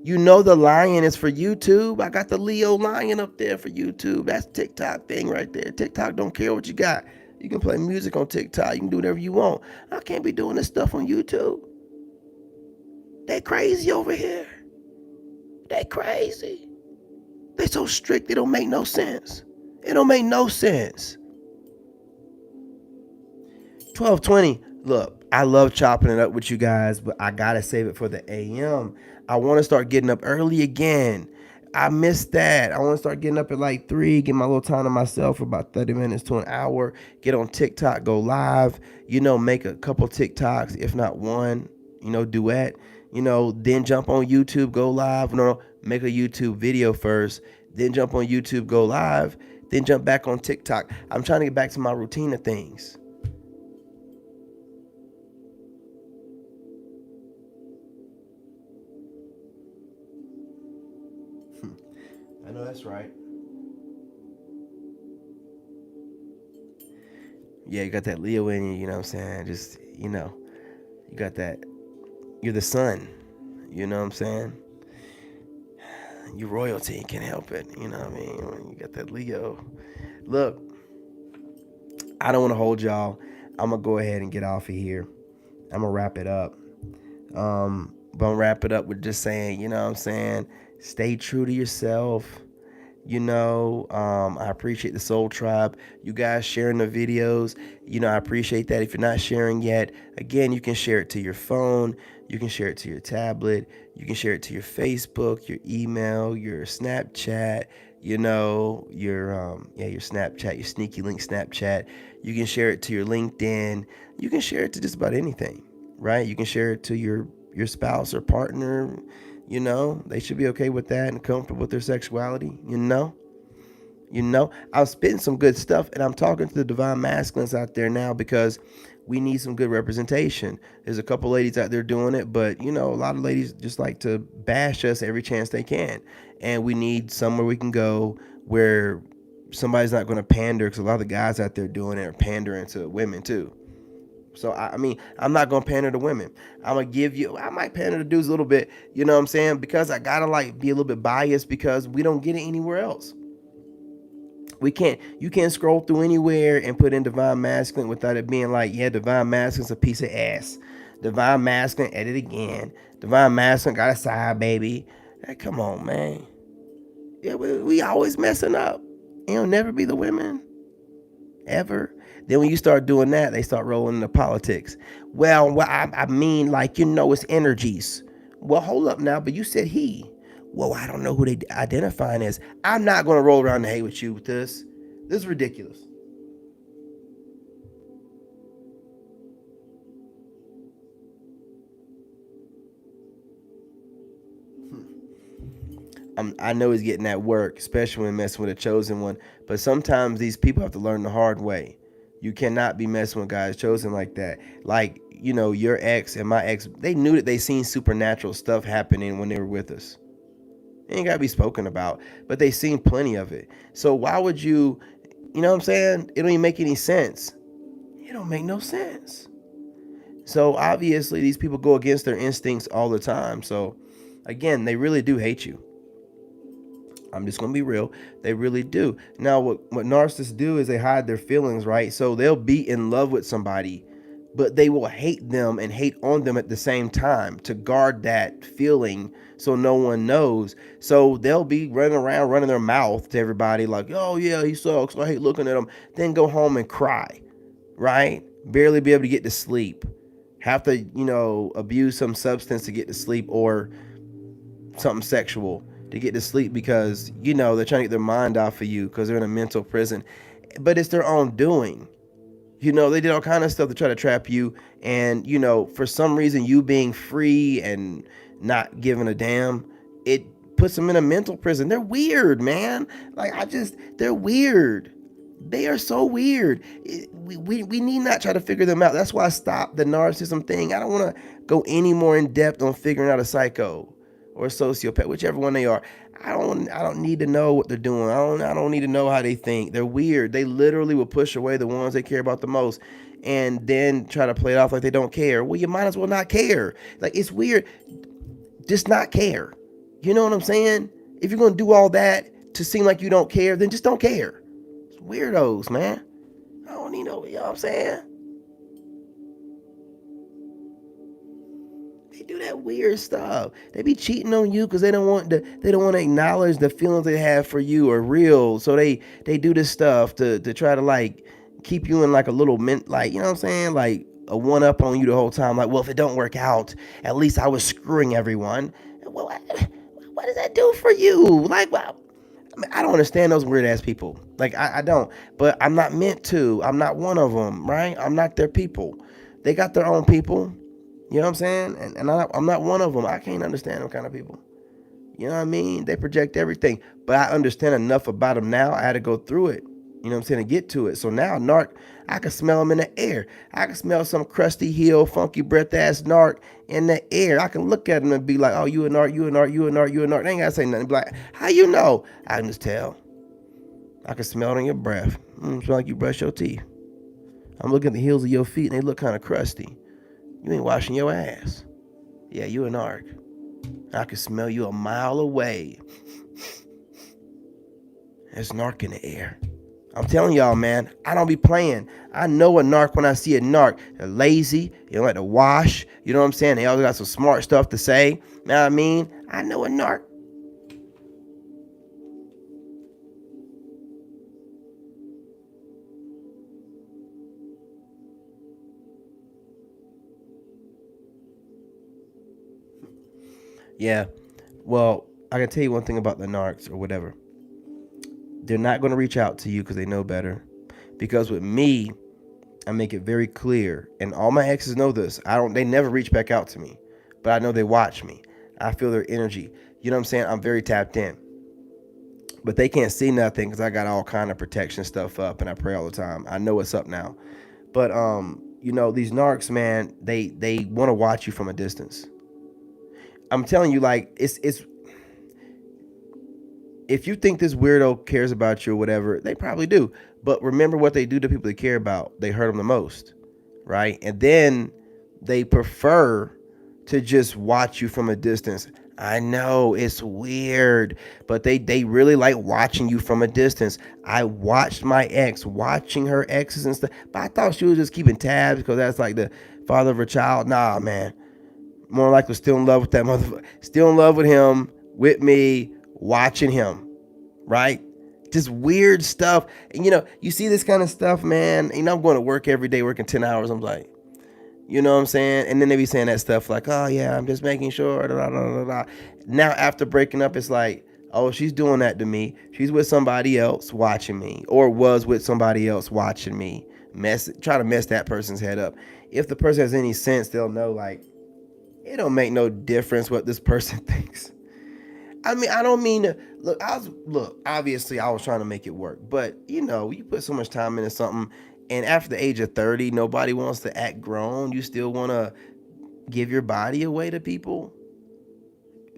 The lion is for YouTube. I got the Leo lion up there for YouTube. That's TikTok thing right there. TikTok don't care what you got. You can play music on TikTok. You can do whatever you want. I can't be doing this stuff on YouTube. They crazy over here. They crazy. They so strict, it don't make no sense. It don't make no sense. 12:20. Look, I love chopping it up with you guys, but I gotta save it for the AM. I want to start getting up early again. I missed that. I want to start getting up at like 3, get my little time to myself for about 30 minutes to an hour, get on TikTok, go live, make a couple TikToks, if not one, duet, then jump on YouTube, go live. No, make a YouTube video first, then jump on YouTube, go live, then jump back on TikTok. I'm trying to get back to my routine of things. I know that's right. Yeah, you got that Leo in you, you know what I'm saying? Just, you got that. You're the sun, you know what I'm saying? You royalty, can't help it, you know what I mean? You got that Leo. Look, I don't want to hold y'all. I'm going to go ahead and get off of here. I'm going to wrap it up. But I'm going to wrap it up with just saying, you know what I'm saying? Stay true to yourself. I appreciate the Soul Tribe. You guys sharing the videos. I appreciate that. If you're not sharing yet, again, you can share it to your phone. You can share it to your tablet. You can share it to your Facebook, your email, your Snapchat, your Snapchat, your sneaky link Snapchat. You can share it to your LinkedIn. You can share it to just about anything, right? You can share it to your spouse or partner. They should be okay with that and comfortable with their sexuality. I'm spitting some good stuff, and I'm talking to the divine masculines out there now because we need some good representation. There's a couple ladies out there doing it, but a lot of ladies just like to bash us every chance they can, and we need somewhere we can go where somebody's not going to pander, because a lot of the guys out there doing it are pandering to women too. So I mean, I'm not gonna pander to women. I might pander to dudes a little bit, you know what I'm saying? Because I gotta like be a little bit biased because we don't get it anywhere else. You can't scroll through anywhere and put in divine masculine without it being like, yeah, divine masculine's a piece of ass. Divine masculine, edit again. Divine masculine got a side baby. Hey, come on, man. Yeah, we always messing up. It'll never be the women. Ever. Then when you start doing that, they start rolling into politics. Well, I mean, like, it's energies. Well, hold up now, but you said he. Well, I don't know who they identifying as. I'm not going to roll around the hay with you with this. This is ridiculous. I know he's getting that work, especially when messing with a chosen one. But sometimes these people have to learn the hard way. You cannot be messing with guys chosen like that. Like, your ex and my ex, they knew that they seen supernatural stuff happening when they were with us. It ain't gotta be spoken about, but they seen plenty of it. So why would you know what I'm saying? It don't even make any sense. It don't make no sense. So obviously these people go against their instincts all the time. So again, they really do hate you. I'm just gonna be real. They really do. Now, what narcissists do is they hide their feelings, right? So they'll be in love with somebody, but they will hate them and hate on them at the same time to guard that feeling so no one knows. So they'll be running around, running their mouth to everybody like, "Oh yeah, he sucks. I hate looking at him." Then go home and cry, right? Barely be able to get to sleep. Have to, abuse some substance to get to sleep, or something sexual to get to sleep because they're trying to get their mind off of you because they're in a mental prison. But it's their own doing. They did all kind of stuff to try to trap you, and for some reason, you being free and not giving a damn, it puts them in a mental prison. They're weird, man. Like, they're weird. They are so weird. We need not try to figure them out. That's why I stopped the narcissism thing. I don't want to go any more in depth on figuring out a psycho or a sociopath, whichever one they are. I don't need to know what they're doing. I don't need to know how they think. They're weird. They literally will push away the ones they care about the most and then try to play it off like they don't care. Well, you might as well not care. Like, it's weird. Just not care. You know what I'm saying? If you're going to do all that to seem like you don't care, then just don't care. It's weirdos, man. I don't need no, you know what I'm saying? They do that weird stuff. They be cheating on you because they don't want to acknowledge the feelings they have for you are real. So they do this stuff to try to like keep you in like a little mint, like, you know what I'm saying, like a one up on you the whole time. Like, well, if it don't work out, at least I was screwing everyone. Well, what does that do for you? Like, well, I don't understand those weird ass people. Like, I don't. But I'm not meant to. I'm not one of them, right? I'm not their people. They got their own people. You know what I'm saying? And I'm not one of them. I can't understand them kind of people. You know what I mean? They project everything. But I understand enough about them now. I had to go through it. You know what I'm saying? To get to it. So now, narc, I can smell them in the air. I can smell some crusty heel, funky breath ass narc in the air. I can look at them and be like, oh, you a narc, you a narc, you a narc, you a narc. They ain't got to say nothing. Be like, how you know? I can just tell. I can smell it in your breath. Smell like you brush your teeth. I'm looking at the heels of your feet and they look kind of crusty. You ain't washing your ass. Yeah, you an narc. I can smell you a mile away. There's narc in the air. I'm telling y'all, man, I don't be playing. I know a narc when I see a narc. They're lazy. They don't like to wash. You know what I'm saying? They always got some smart stuff to say. You know what I mean? I know a narc. Yeah. Well, I can tell you one thing about the narcs or whatever. They're not going to reach out to you because they know better. Because with me, I make it very clear, and all my exes know this. They never reach back out to me, but I know they watch me. I feel their energy. You know what I'm saying? I'm very tapped in. But they can't see nothing because I got all kind of protection stuff up, and I pray all the time. I know what's up now. But these narcs, man, they want to watch you from a distance. I'm telling you, like, it's if you think this weirdo cares about you or whatever, they probably do. But remember what they do to people they care about. They hurt them the most, right? And then they prefer to just watch you from a distance. I know it's weird, but they really like watching you from a distance. I watched my ex watching her exes and stuff, but I thought she was just keeping tabs because that's like the father of her child. Nah, man. More likely still in love with that motherfucker. Still in love with him, with me, watching him, right? Just weird stuff. And you see this kind of stuff, man. I'm going to work every day, working 10 hours. I'm like, you know what I'm saying? And then they be saying that stuff like, oh, yeah, I'm just making sure. Da, da, da, da. Now, after breaking up, it's like, oh, she's doing that to me. She's with somebody else watching me, or was with somebody else watching me. Try to mess that person's head up. If the person has any sense, they'll know, like, it don't make no difference what this person thinks. I mean, I don't mean to look, obviously I was trying to make it work, but you put so much time into something, and after the age of 30, nobody wants to act grown. You still want to give your body away to people?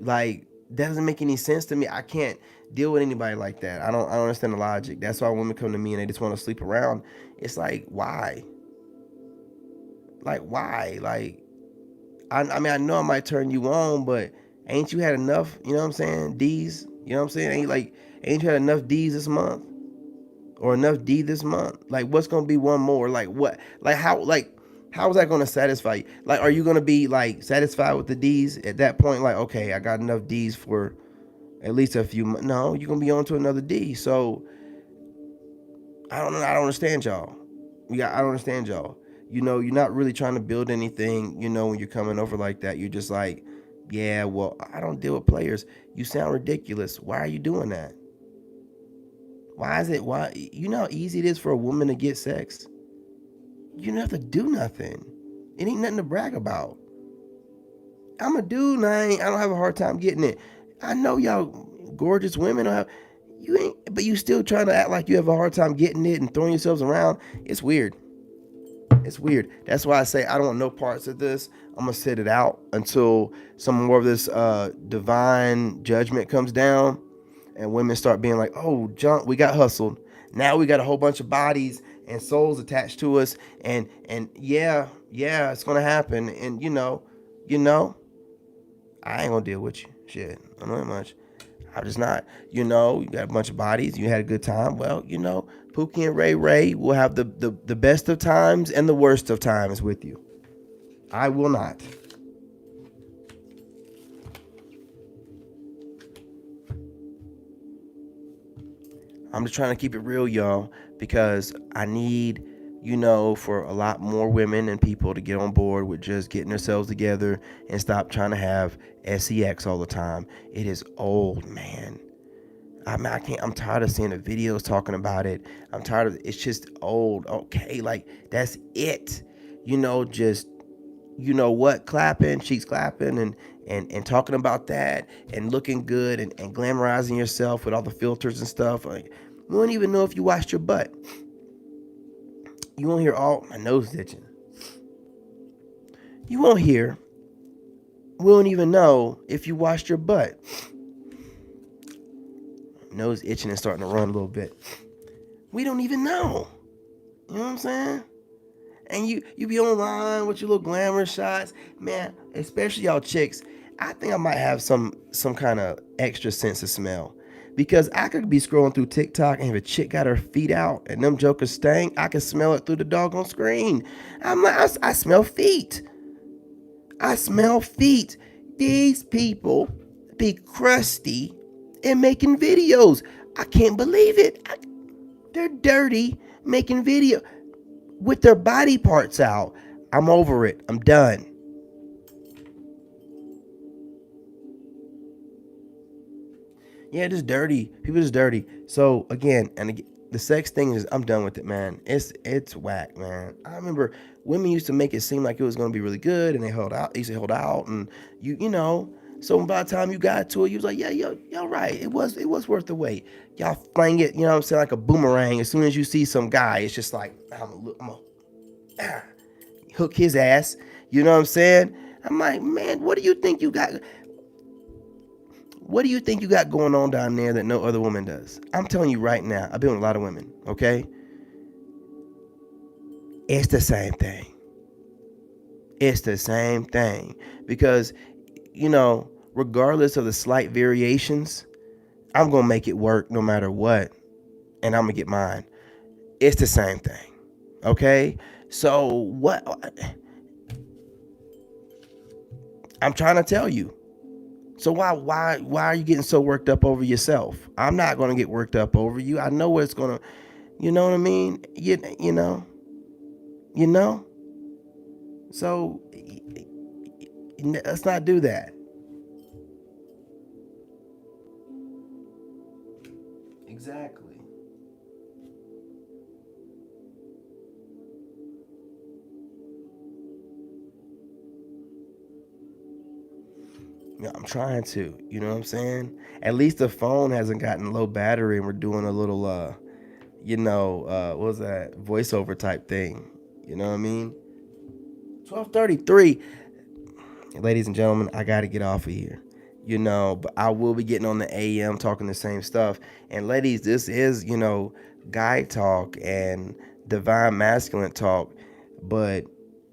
Like, that doesn't make any sense to me. I can't deal with anybody like that. I don't understand the logic. That's why women come to me and they just want to sleep around. It's like, why? Like, why? Like, I mean, I know I might turn you on, but ain't you had enough, you know what I'm saying, D's? You know what I'm saying? Ain't you had enough D's this month? Or enough D this month? Like, what's going to be one more? Like, what? How is that going to satisfy you? Like, are you going to be, like, satisfied with the D's at that point? Like, okay, I got enough D's for at least a few months. No, you're going to be on to another D. So, I don't know. I don't understand y'all. I don't understand y'all. You're not really trying to build anything, when you're coming over like that. You're just like, yeah, well, I don't deal with players. You sound ridiculous. Why are you doing that? Why you know how easy it is for a woman to get sex? You don't have to do nothing. It ain't nothing to brag about. I'm a dude and I don't have a hard time getting it. I know y'all gorgeous women but you still trying to act like you have a hard time getting it and throwing yourselves around. It's weird. It's weird. That's why I say I don't want no parts of this. I'm going to sit it out until some more of this divine judgment comes down and women start being like, oh, junk, we got hustled. Now we got a whole bunch of bodies and souls attached to us. And yeah, it's going to happen. And, I ain't going to deal with you. Shit, I don't know that much. I'm just not. You got a bunch of bodies. You had a good time. Well, Pookie and Ray will have the best of times and the worst of times with you. I will not. I'm just trying to keep it real, y'all, because I need, for a lot more women and people to get on board with just getting themselves together and stop trying to have sex all the time. It is old, man. I'm tired of seeing the videos talking about it. I'm tired of it's just old. Okay, like that's it. Just clapping, cheeks clapping and talking about that and looking good and glamorizing yourself with all the filters and stuff. Like, you won't even know if you washed your butt. You won't hear my nose itching. You won't hear. We won't even know if you washed your butt. Nose itching and starting to run a little bit. We don't even know. You know what I'm saying? And you be online with your little glamour shots. Man, especially y'all chicks, I think I might have some kind of extra sense of smell. Because I could be scrolling through TikTok and if a chick got her feet out and them jokers stank, I can smell it through the doggone screen. I'm like, I smell feet. I smell feet. These people be crusty and making videos. I can't believe it. They're dirty making video with their body parts out. I'm over it. I'm done. Yeah, just dirty. People just dirty. So again, the sex thing is, I'm done with it, man. It's whack, man. I remember women used to make it seem like it was gonna be really good, and they held out. They used to hold out, and you know. So by the time you got to it, you was like, yeah, y'all right. It was worth the wait. Y'all fling it, you know what I'm saying, like a boomerang. As soon as you see some guy, it's just like I'm a hook his ass. You know what I'm saying? I'm like, man, what do you think you got? What do you think you got going on down there that no other woman does? I'm telling you right now, I've been with a lot of women, okay? It's the same thing. It's the same thing. Because, regardless of the slight variations, I'm going to make it work no matter what. And I'm going to get mine. It's the same thing, okay? So, what? I'm trying to tell you. So why are you getting so worked up over yourself? I'm not gonna get worked up over you. I know what it's gonna, you know what I mean? You know. So let's not do that. Exactly. Yeah, I'm trying to. You know what I'm saying? At least the phone hasn't gotten low battery, and we're doing a little, what was that voiceover type thing? You know what I mean? 12:33. Ladies and gentlemen, I got to get off of here. But I will be getting on the AM talking the same stuff. And ladies, this is, guy talk and divine masculine talk, but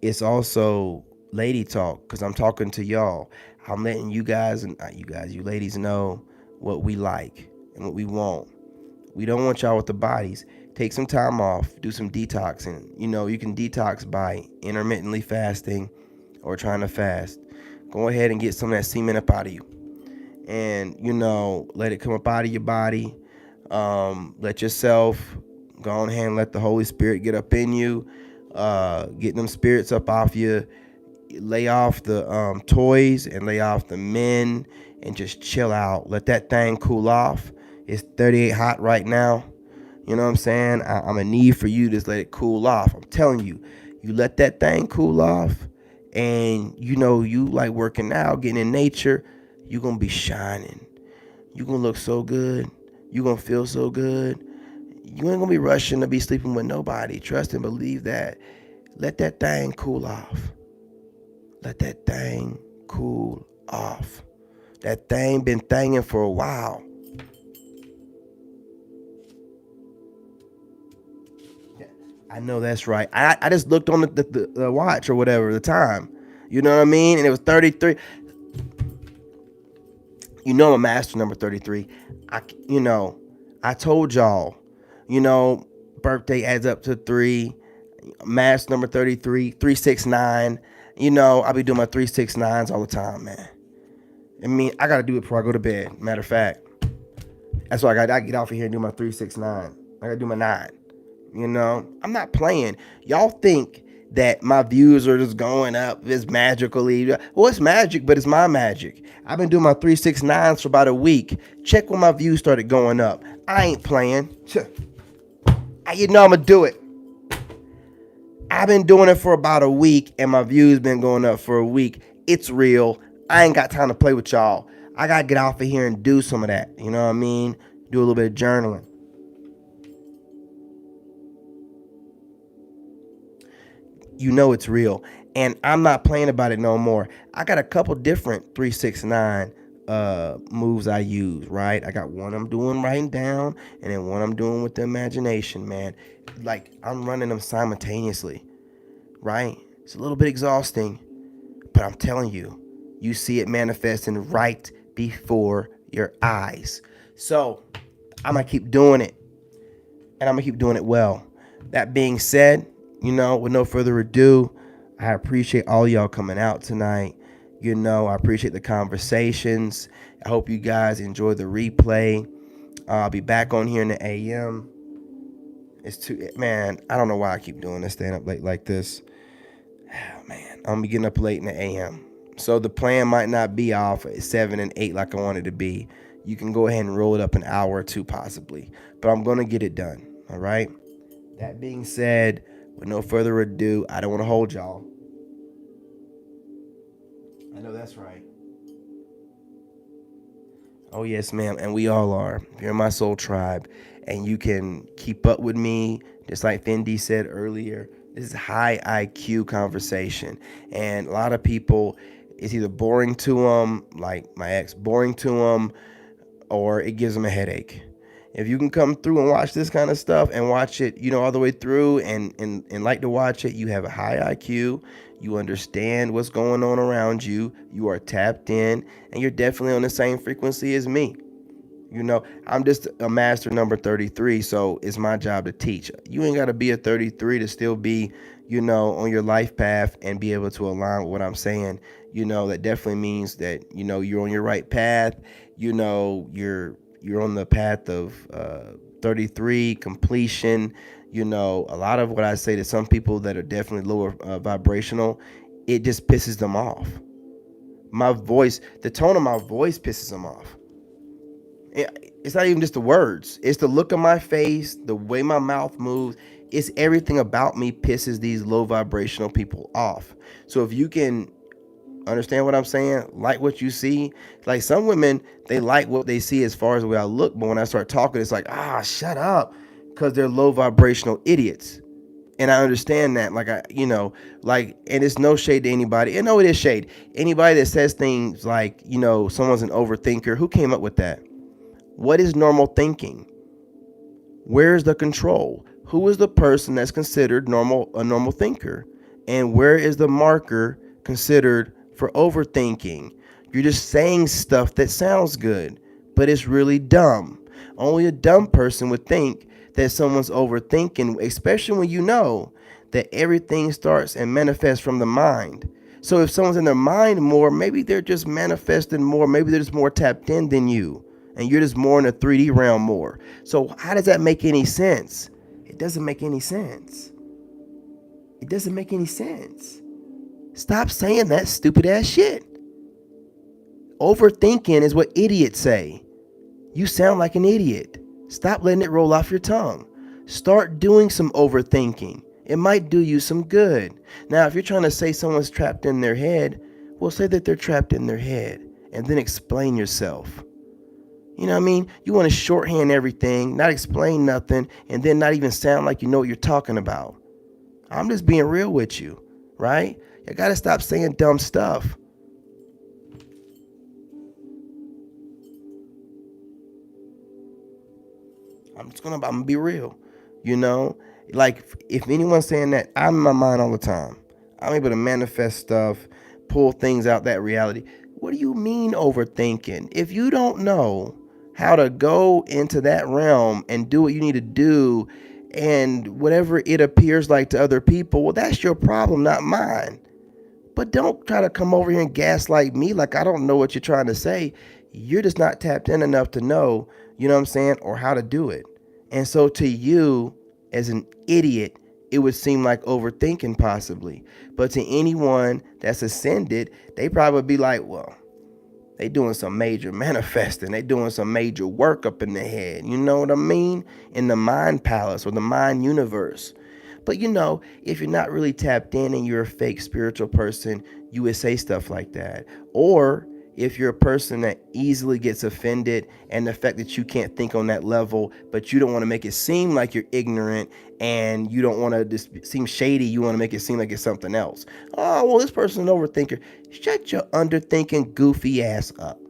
it's also lady talk because I'm talking to y'all. I'm letting you guys and you ladies know what we like and what we want. We don't want y'all with the bodies. Take some time off, do some detoxing. You can detox by intermittently fasting or trying to fast. Go ahead and get some of that semen up out of you. And, let it come up out of your body. Let yourself go on ahead and let the Holy Spirit get up in you. Get them spirits up off you. Lay off the toys and lay off the men and just chill out. Let that thing cool off. It's 38 hot right now. You know what I'm saying? I'm in need for you to just let it cool off. I'm telling you, you let that thing cool off, and you like working out, getting in nature, you're going to be shining. You're going to look so good. You're going to feel so good. You ain't going to be rushing to be sleeping with nobody. Trust and believe that. Let that thing cool off. Let that thing cool off. That thing been thanging for a while. I know that's right. I just looked on the watch or whatever, the time. You know what I mean? And it was 33. I'm a master number 33. I told y'all, birthday adds up to 3. Master number 33, 369. I be doing my 369s all the time, man. I mean, I got to do it before I go to bed. Matter of fact. That's why I get off of here and do my 369. I got to do my 9. I'm not playing. Y'all think that my views are just going up this magically. Well, it's magic, but it's my magic. I've been doing my 369s for about a week. Check when my views started going up. I ain't playing. I'm going to do it. I've been doing it for about a week, and my views been going up for a week. It's real. I ain't got time to play with y'all. I got to get off of here and do some of that. You know what I mean? Do a little bit of journaling. It's real. And I'm not playing about it no more. I got a couple different 369 moves I use, right? I got one I'm doing writing down, and then one I'm doing with the imagination, man. Like, I'm running them simultaneously, right? It's a little bit exhausting, but I'm telling you, you see it manifesting right before your eyes. So I'm going to keep doing it, and I'm going to keep doing it well. That being said, with no further ado, I appreciate all y'all coming out tonight. I appreciate the conversations. I hope you guys enjoy the replay. I'll be back on here in the AM. Man, I don't know why I keep doing this, staying up late like this. Oh, man, I'm going to be getting up late in the AM. So the plan might not be off at 7 and 8 like I wanted to be. you can go ahead and roll it up an hour or two possibly. But I'm going to get it done. All right. That being said, with no further ado, I don't want to hold y'all. I know that's right. Oh, yes, ma'am. And we all are. If you're in my soul tribe and you can keep up with me, just like Fendi said earlier, this is high IQ conversation. And a lot of people, it's either boring to them, like my ex, boring to them, or it gives them a headache. If you can come through and watch this kind of stuff and watch it, all the way through and like to watch it, you have a high IQ, you understand what's going on around you, you are tapped in, and you're definitely on the same frequency as me. I'm just a master number 33, so it's my job to teach. You ain't got to be a 33 to still be, on your life path and be able to align with what I'm saying. That definitely means that, you're on your right path. You're on the path of 33 completion. A lot of what I say to some people that are definitely lower vibrational, it just pisses them off. My voice, the tone of my voice pisses them off. It's not even just the words. It's the look of my face, the way my mouth moves. It's everything about me pisses these low vibrational people off. So if you can understand what I'm saying, like what you see, like some women, they like what they see as far as the way I look. But when I start talking, it's like, shut up. Because they're low vibrational idiots. And I understand that, and it's no shade to anybody. And no, it is shade. Anybody that says things like, someone's an overthinker, who came up with that? What is normal thinking? Where's the control? Who is the person that's considered a normal thinker? And where is the marker considered for overthinking? You're just saying stuff that sounds good, but it's really dumb. Only a dumb person would think that someone's overthinking, especially when you know that everything starts and manifests from the mind. So if someone's in their mind more, maybe they're just manifesting more. Maybe they're just more tapped in than you. And you're just more in the 3D realm more. So how does that make any sense? It doesn't make any sense. It doesn't make any sense. Stop saying that stupid ass shit. Overthinking is what idiots say. You sound like an idiot. Stop letting it roll off your tongue. Start doing some overthinking. It might do you some good. Now, if you're trying to say someone's trapped in their head, well, say that they're trapped in their head and then explain yourself. You know what I mean? You want to shorthand everything, not explain nothing, and then not even sound like you know what you're talking about. I'm just being real with you, right? You got to stop saying dumb stuff. I'm gonna be real, like if anyone's saying that, I'm in my mind all the time. I'm able to manifest stuff, pull things out that reality. What do you mean overthinking? If you don't know how to go into that realm and do what you need to do and whatever it appears like to other people, well, that's your problem, not mine. But don't try to come over here and gaslight me like I don't know what you're trying to say. You're just not tapped in enough to know, you know what I'm saying, or how to do it. And so to you, as an idiot, it would seem like overthinking possibly. But to anyone that's ascended, they probably be like, well, they doing some major manifesting. They doing some major work up in the head. You know what I mean? In the mind palace or the mind universe. But if you're not really tapped in and you're a fake spiritual person, you would say stuff like that. Or if you're a person that easily gets offended and the fact that you can't think on that level, but you don't want to make it seem like you're ignorant and you don't want to just seem shady, you want to make it seem like it's something else. Oh, well, this person's an overthinker. Shut your underthinking goofy ass up.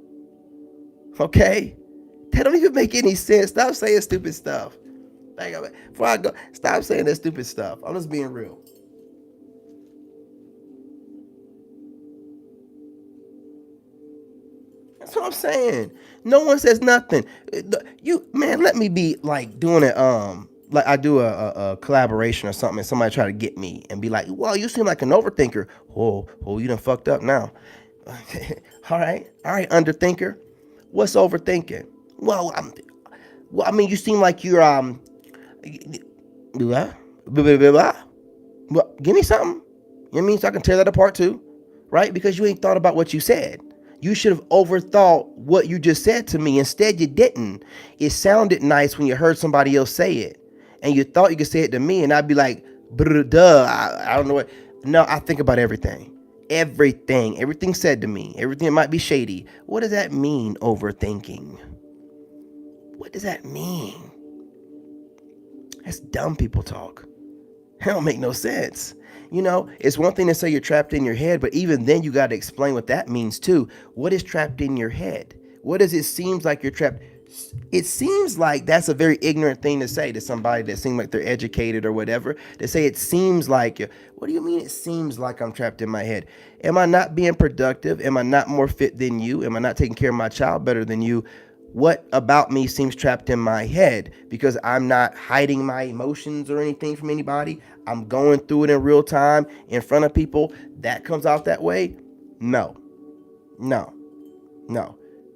Okay? That don't even make any sense. Stop saying stupid stuff. Before I go, stop saying that stupid stuff. I'm just being real. That's what I'm saying. No one says nothing. Let me be like doing it. Like I do a collaboration or something, and somebody try to get me and be like, "Well, you seem like an overthinker." Oh, you done fucked up now. All right, underthinker. What's overthinking? Well, you seem like you're blah, blah, blah, blah, blah. Well, give me something. You know what I mean? So I can tear that apart too, right? Because you ain't thought about what you said. You should have overthought what you just said to me. Instead, you didn't. It sounded nice when you heard somebody else say it. And you thought you could say it to me, and I'd be like, duh, I don't know what. No, I think about everything. Everything said to me, everything might be shady. What does that mean, overthinking? What does that mean? That's dumb people talk. That don't make no sense. It's one thing to say you're trapped in your head, but even then you got to explain what that means too. What is trapped in your head? What does it seem like you're trapped? It seems like that's a very ignorant thing to say to somebody that seems like they're educated or whatever. To say it seems like you. What do you mean it seems like I'm trapped in my head? Am I not being productive? Am I not more fit than you? Am I not taking care of my child better than you? What about me seems trapped in my head? Because I'm not hiding my emotions or anything from anybody. I'm going through it in real time in front of people. That comes out that way? No.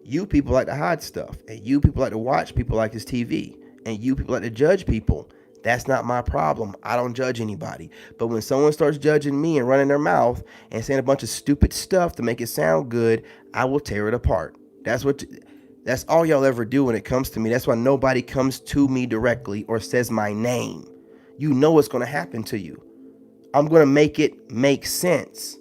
You people like to hide stuff, and you people like to watch people like this TV, and you people like to judge people. That's not my problem. I don't judge anybody. But when someone starts judging me and running their mouth and saying a bunch of stupid stuff to make it sound good, I will tear it apart. That's all y'all ever do when it comes to me. That's why nobody comes to me directly or says my name. You know what's going to happen to you. I'm going to make it make sense.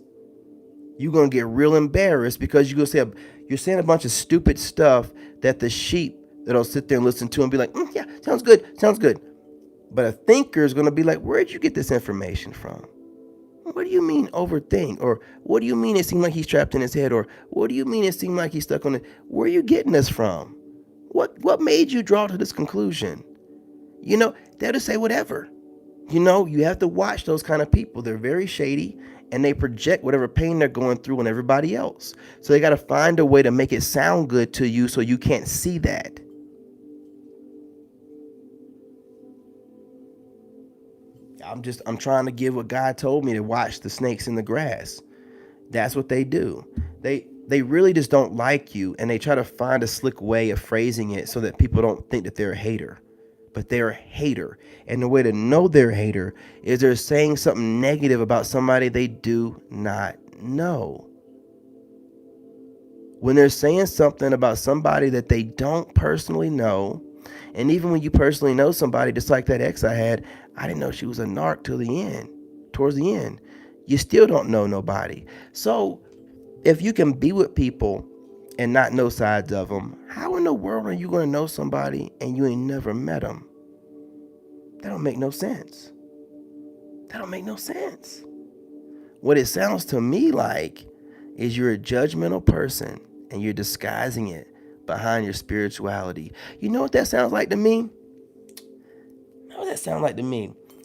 You're going to get real embarrassed because you're saying a bunch of stupid stuff that the sheep that'll sit there and listen to and be like, yeah, sounds good. But a thinker is going to be like, where'd you get this information from? What do you mean overthink? Or what do you mean it seemed like he's trapped in his head? Or what do you mean it seemed like he's stuck on it? Where are you getting this from? What made you draw to this conclusion? They'll just say whatever. You have to watch those kind of people. They're very shady, and they project whatever pain they're going through on everybody else. So they got to find a way to make it sound good to you so you can't see that. I'm trying to give what God told me to watch the snakes in the grass. That's what they do. They really just don't like you, and they try to find a slick way of phrasing it so that people don't think that they're a hater. But they're a hater. And the way to know they're a hater is they're saying something negative about somebody they do not know. When they're saying something about somebody that they don't personally know, and even when you personally know somebody, just like that ex I had, I didn't know she was a narc till the end, towards the end. You still don't know nobody. So if you can be with people and not know sides of them, how in the world are you going to know somebody and you ain't never met them? That don't make no sense. What it sounds to me like is you're a judgmental person and you're disguising it behind your spirituality. You know what that sounds like to me?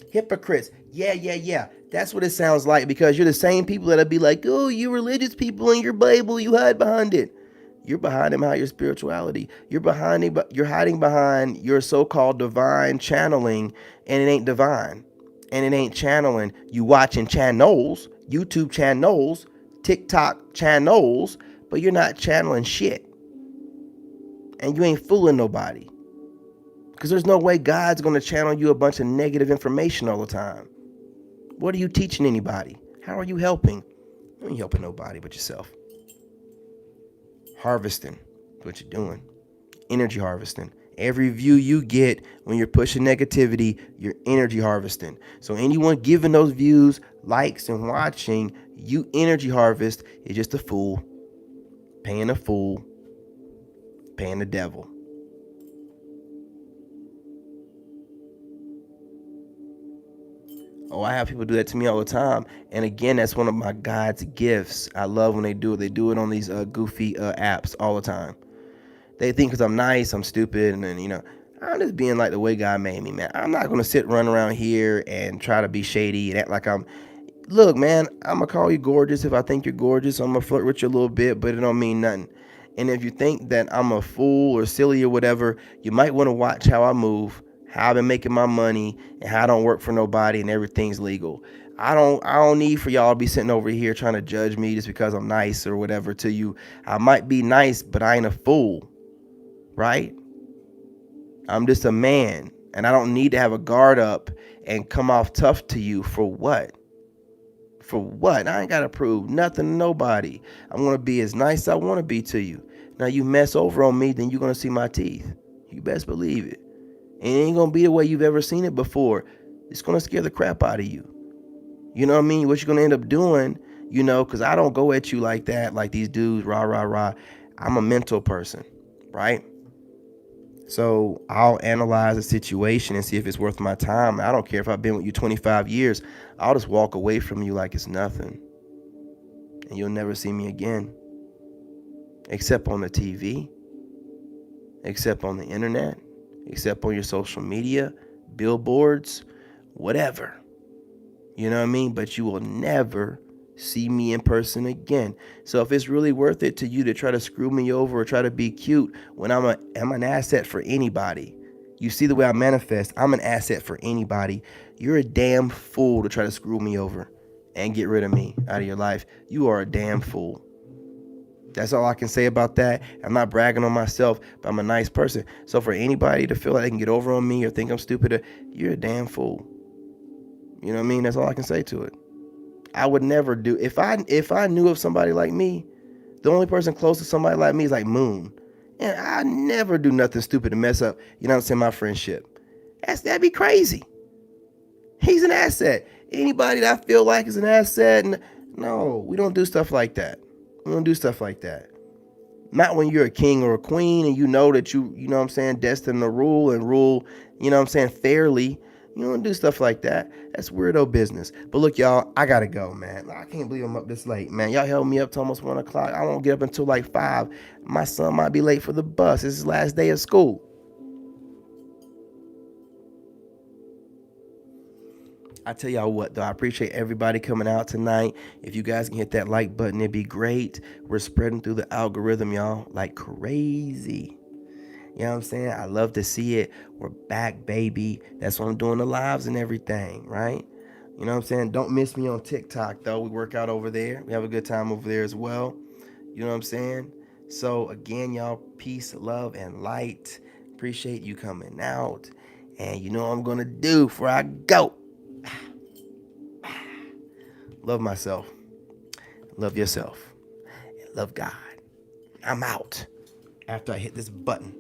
Hypocrites. Yeah. That's what it sounds like, because you're the same people that'll be like, oh, you religious people in your Bible, you hide behind it. You're behind your spirituality. You're hiding behind your so-called divine channeling, and it ain't divine. And it ain't channeling. You watching channels, YouTube channels, TikTok channels, but you're not channeling shit. And you ain't fooling nobody. Because there's no way God's going to channel you a bunch of negative information all the time. What are you teaching anybody? How are you helping? You ain't helping nobody but yourself. Harvesting, what you're doing. Energy harvesting. Every view you get when you're pushing negativity, you're energy harvesting. So anyone giving those views, likes, and watching, you energy harvest is just a fool. Paying the devil. Oh, I have people do that to me all the time. And again, that's one of my God's gifts. I love when they do it. They do it on these goofy apps all the time. They think because I'm nice, I'm stupid. And then, I'm just being like the way God made me, man. I'm not going to run around here and try to be shady and act like look, man, I'm going to call you gorgeous if I think you're gorgeous. I'm going to flirt with you a little bit, but it don't mean nothing. And if you think that I'm a fool or silly or whatever, you might want to watch how I move, how I've been making my money, and how I don't work for nobody and everything's legal. I don't need for y'all to be sitting over here trying to judge me just because I'm nice or whatever to you. I might be nice, but I ain't a fool, right? I'm just a man, and I don't need to have a guard up and come off tough to you for what? For what? I ain't got to prove nothing to nobody. I'm going to be as nice as I want to be to you. Now, you mess over on me, then you're going to see my teeth. You best believe it. And it ain't going to be the way you've ever seen it before. It's going to scare the crap out of you. You know what I mean? What you're going to end up doing, because I don't go at you like that, like these dudes, rah, rah, rah. I'm a mental person, right? So I'll analyze the situation and see if it's worth my time. I don't care if I've been with you 25 years. I'll just walk away from you like it's nothing. And you'll never see me again. Except on the TV. Except on the internet. Except on your social media. Billboards. Whatever. You know what I mean? But you will never see me in person again. So if it's really worth it to you to try to screw me over or try to be cute when I'm an asset for anybody. You see the way I manifest. I'm an asset for anybody. You're a damn fool to try to screw me over and get rid of me out of your life. You are a damn fool. That's all I can say about that. I'm not bragging on myself, but I'm a nice person. So for anybody to feel like they can get over on me or think I'm stupid, you're a damn fool. You know what I mean? That's all I can say to it. I would never do, if I knew of somebody like me, the only person close to somebody like me is like Moon. And I never do nothing stupid to mess up, my friendship. That'd be crazy. He's an asset. Anybody that I feel like is an asset, no, we don't do stuff like that. We don't do stuff like that. Not when you're a king or a queen and you know that destined to rule and rule, fairly. You don't do stuff like that. That's weirdo business. But look, y'all, I gotta go, man. I can't believe I'm up this late, man. Y'all held me up to almost 1 o'clock. I won't get up until like 5. My son might be late for the bus. It's his last day of school. I tell y'all what, though, I appreciate everybody coming out tonight. If you guys can hit that like button, it'd be great. We're spreading through the algorithm, y'all, like crazy. You know what I'm saying? I love to see it. We're back, baby. That's why I'm doing the lives and everything, right? You know what I'm saying? Don't miss me on TikTok, though. We work out over there. We have a good time over there as well. You know what I'm saying? So, again, y'all, peace, love, and light. Appreciate you coming out. And you know what I'm going to do before I go. Love myself. Love yourself. And love God. I'm out after I hit this button.